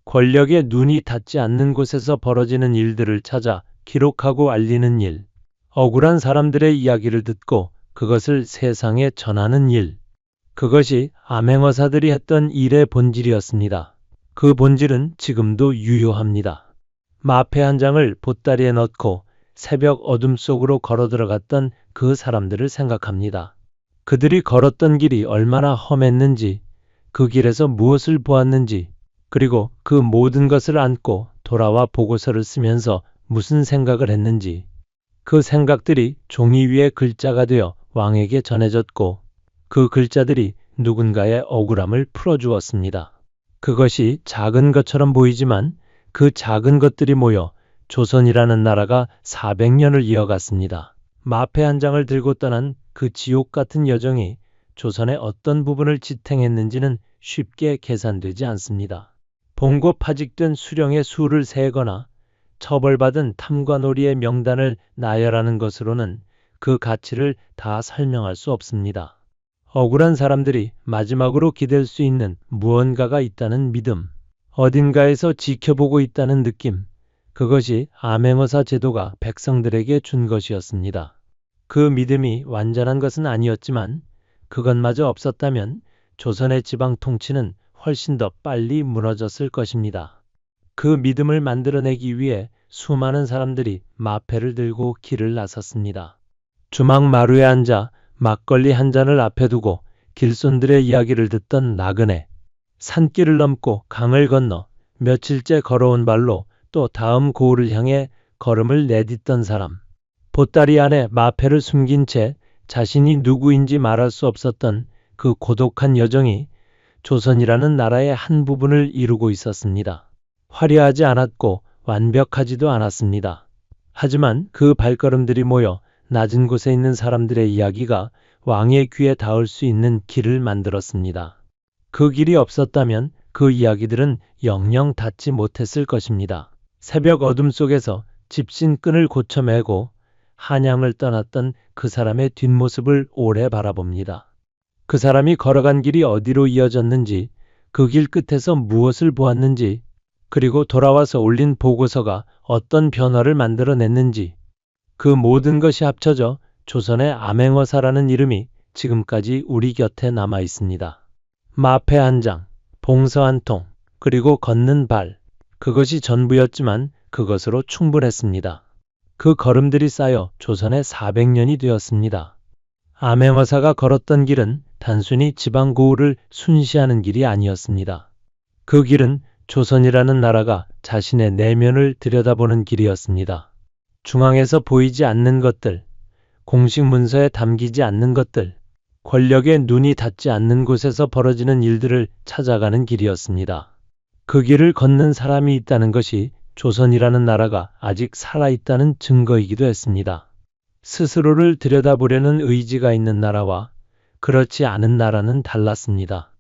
권력의 눈이 닿지 않는 곳에서 벌어지는 일들을 찾아 기록하고 알리는 일, 억울한 사람들의 이야기를 듣고 그것을 세상에 전하는 일, 그것이 암행어사들이 했던 일의 본질이었습니다. 그 본질은 지금도 유효합니다. 마패 한 장을 보따리에 넣고 새벽 어둠 속으로 걸어 들어갔던 그 사람들을 생각합니다. 그들이 걸었던 길이 얼마나 험했는지, 그 길에서 무엇을 보았는지, 그리고 그 모든 것을 안고 돌아와 보고서를 쓰면서 무슨 생각을 했는지, 그 생각들이 종이 위에 글자가 되어 왕에게 전해졌고 그 글자들이 누군가의 억울함을 풀어주었습니다. 그것이 작은 것처럼 보이지만 그 작은 것들이 모여 조선이라는 나라가 400년을 이어갔습니다. 마패 한 장을 들고 떠난 그 지옥 같은 여정이 조선의 어떤 부분을 지탱했는지는 쉽게 계산되지 않습니다. 봉고 파직된 수령의 수를 세거나 처벌받은 탐관오리의 명단을 나열하는 것으로는 그 가치를 다 설명할 수 없습니다. 억울한 사람들이 마지막으로 기댈 수 있는 무언가가 있다는 믿음, 어딘가에서 지켜보고 있다는 느낌, 그것이 암행어사 제도가 백성들에게 준 것이었습니다. 그 믿음이 완전한 것은 아니었지만 그것마저 없었다면 조선의 지방 통치는 훨씬 더 빨리 무너졌을 것입니다. 그 믿음을 만들어내기 위해 수많은 사람들이 마패를 들고 길을 나섰습니다. 주막 마루에 앉아 막걸리 한 잔을 앞에 두고 길손들의 이야기를 듣던 나그네, 산길을 넘고 강을 건너 며칠째 걸어온 발로 또 다음 고을을 향해 걸음을 내딛던 사람, 보따리 안에 마패를 숨긴 채 자신이 누구인지 말할 수 없었던 그 고독한 여정이 조선이라는 나라의 한 부분을 이루고 있었습니다. 화려하지 않았고 완벽하지도 않았습니다. 하지만 그 발걸음들이 모여 낮은 곳에 있는 사람들의 이야기가 왕의 귀에 닿을 수 있는 길을 만들었습니다. 그 길이 없었다면 그 이야기들은 영영 닿지 못했을 것입니다. 새벽 어둠 속에서 집신 끈을 고쳐매고 한양을 떠났던 그 사람의 뒷모습을 오래 바라봅니다. 그 사람이 걸어간 길이 어디로 이어졌는지, 그 길 끝에서 무엇을 보았는지, 그리고 돌아와서 올린 보고서가 어떤 변화를 만들어냈는지, 그 모든 것이 합쳐져 조선의 암행어사라는 이름이 지금까지 우리 곁에 남아 있습니다. 마패 한 장, 봉서 한 통, 그리고 걷는 발, 그것이 전부였지만 그것으로 충분했습니다. 그 걸음들이 쌓여 조선의 400년이 되었습니다. 암행어사가 걸었던 길은 단순히 지방 고을을 순시하는 길이 아니었습니다. 그 길은 조선이라는 나라가 자신의 내면을 들여다보는 길이었습니다. 중앙에서 보이지 않는 것들, 공식 문서에 담기지 않는 것들, 권력의 눈이 닿지 않는 곳에서 벌어지는 일들을 찾아가는 길이었습니다. 그 길을 걷는 사람이 있다는 것이 조선이라는 나라가 아직 살아있다는 증거이기도 했습니다. 스스로를 들여다보려는 의지가 있는 나라와 그렇지 않은 나라는 달랐습니다.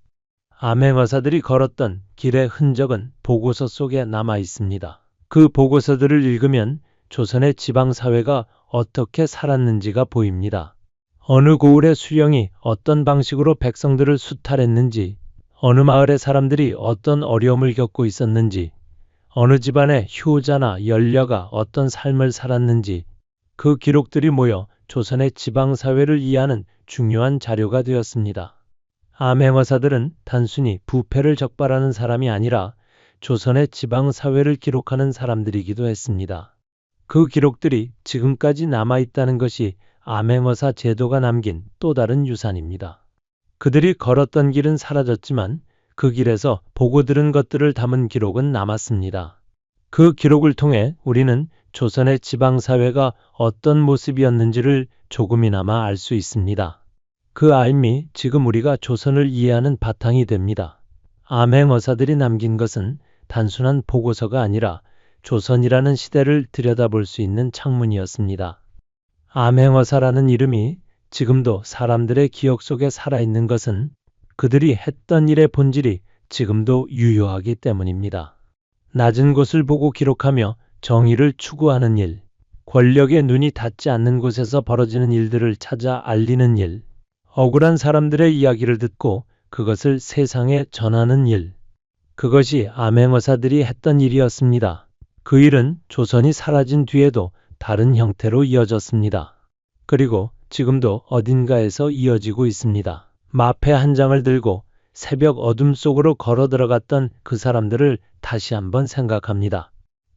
암행어사들이 걸었던 길의 흔적은 보고서 속에 남아 있습니다. 그 보고서들을 읽으면 조선의 지방사회가 어떻게 살았는지가 보입니다. 어느 고을의 수령이 어떤 방식으로 백성들을 수탈했는지, 어느 마을의 사람들이 어떤 어려움을 겪고 있었는지, 어느 집안의 효자나 연려가 어떤 삶을 살았는지, 그 기록들이 모여 조선의 지방사회를 이해하는 중요한 자료가 되었습니다. 암행어사들은 단순히 부패를 적발하는 사람이 아니라 조선의 지방사회를 기록하는 사람들이기도 했습니다. 그 기록들이 지금까지 남아있다는 것이 암행어사 제도가 남긴 또 다른 유산입니다. 그들이 걸었던 길은 사라졌지만 그 길에서 보고 들은 것들을 담은 기록은 남았습니다. 그 기록을 통해 우리는 조선의 지방사회가 어떤 모습이었는지를 조금이나마 알 수 있습니다. 그 알미 지금 우리가 조선을 이해하는 바탕이 됩니다. 암행어사들이 남긴 것은 단순한 보고서가 아니라 조선이라는 시대를 들여다볼 수 있는 창문이었습니다. 암행어사라는 이름이 지금도 사람들의 기억 속에 살아있는 것은 그들이 했던 일의 본질이 지금도 유효하기 때문입니다. 낮은 곳을 보고 기록하며 정의를 추구하는 일, 권력의 눈이 닿지 않는 곳에서 벌어지는 일들을 찾아 알리는 일, 억울한 사람들의 이야기를 듣고 그것을 세상에 전하는 일. 그것이 암행어사들이 했던 일이었습니다. 그 일은 조선이 사라진 뒤에도 다른 형태로 이어졌습니다. 그리고 지금도 어딘가에서 이어지고 있습니다. 마패 한 장을 들고 새벽 어둠 속으로 걸어 들어갔던 그 사람들을 다시 한번 생각합니다.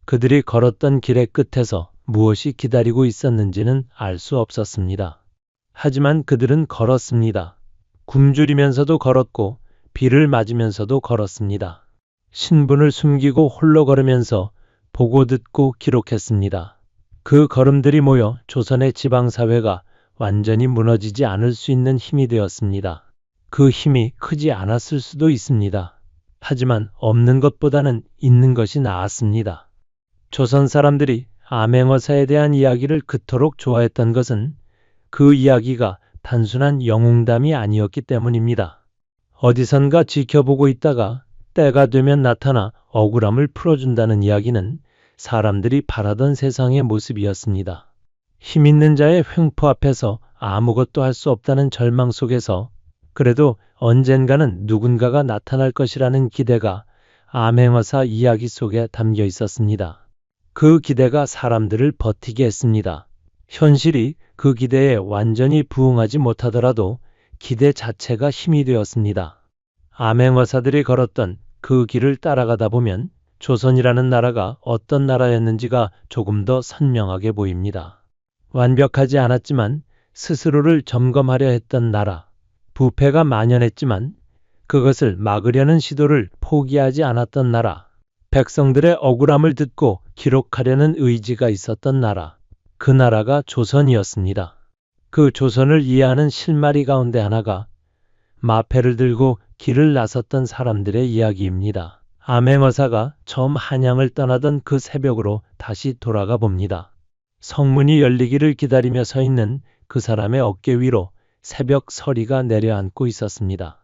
그들이 걸었던 길의 끝에서 무엇이 기다리고 있었는지는 알 수 없었습니다. 하지만 그들은 걸었습니다. 굶주리면서도 걸었고 비를 맞으면서도 걸었습니다. 신분을 숨기고 홀로 걸으면서 보고 듣고 기록했습니다. 그 걸음들이 모여 조선의 지방사회가 완전히 무너지지 않을 수 있는 힘이 되었습니다. 그 힘이 크지 않았을 수도 있습니다. 하지만 없는 것보다는 있는 것이 나았습니다. 조선 사람들이 암행어사에 대한 이야기를 그토록 좋아했던 것은 그 이야기가 단순한 영웅담이 아니었기 때문입니다. 어디선가 지켜보고 있다가 때가 되면 나타나 억울함을 풀어준다는 이야기는 사람들이 바라던 세상의 모습이었습니다. 힘 있는 자의 횡포 앞에서 아무것도 할 수 없다는 절망 속에서 그래도 언젠가는 누군가가 나타날 것이라는 기대가 암행어사 이야기 속에 담겨 있었습니다. 그 기대가 사람들을 버티게 했습니다. 현실이 그 기대에 완전히 부응하지 못하더라도 기대 자체가 힘이 되었습니다. 암행어사들이 걸었던 그 길을 따라가다 보면 조선이라는 나라가 어떤 나라였는지가 조금 더 선명하게 보입니다. 완벽하지 않았지만 스스로를 점검하려 했던 나라, 부패가 만연했지만 그것을 막으려는 시도를 포기하지 않았던 나라, 백성들의 억울함을 듣고 기록하려는 의지가 있었던 나라, 그 나라가 조선이었습니다. 그 조선을 이해하는 실마리 가운데 하나가 마패를 들고 길을 나섰던 사람들의 이야기입니다. 암행어사가 처음 한양을 떠나던 그 새벽으로 다시 돌아가 봅니다. 성문이 열리기를 기다리며 서 있는 그 사람의 어깨 위로 새벽 서리가 내려앉고 있었습니다.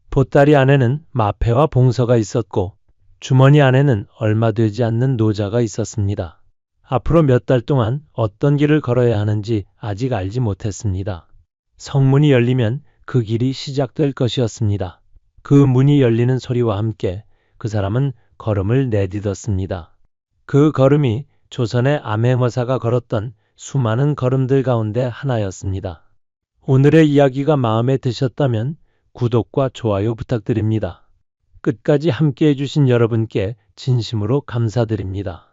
보따리 안에는 마패와 봉서가 있었고 주머니 안에는 얼마 되지 않는 노자가 있었습니다. 앞으로 몇 달 동안 어떤 길을 걸어야 하는지 아직 알지 못했습니다. 성문이 열리면 그 길이 시작될 것이었습니다. 그 문이 열리는 소리와 함께 그 사람은 걸음을 내딛었습니다. 그 걸음이 조선의 암행어사가 걸었던 수많은 걸음들 가운데 하나였습니다. 오늘의 이야기가 마음에 드셨다면 구독과 좋아요 부탁드립니다. 끝까지 함께 해주신 여러분께 진심으로 감사드립니다.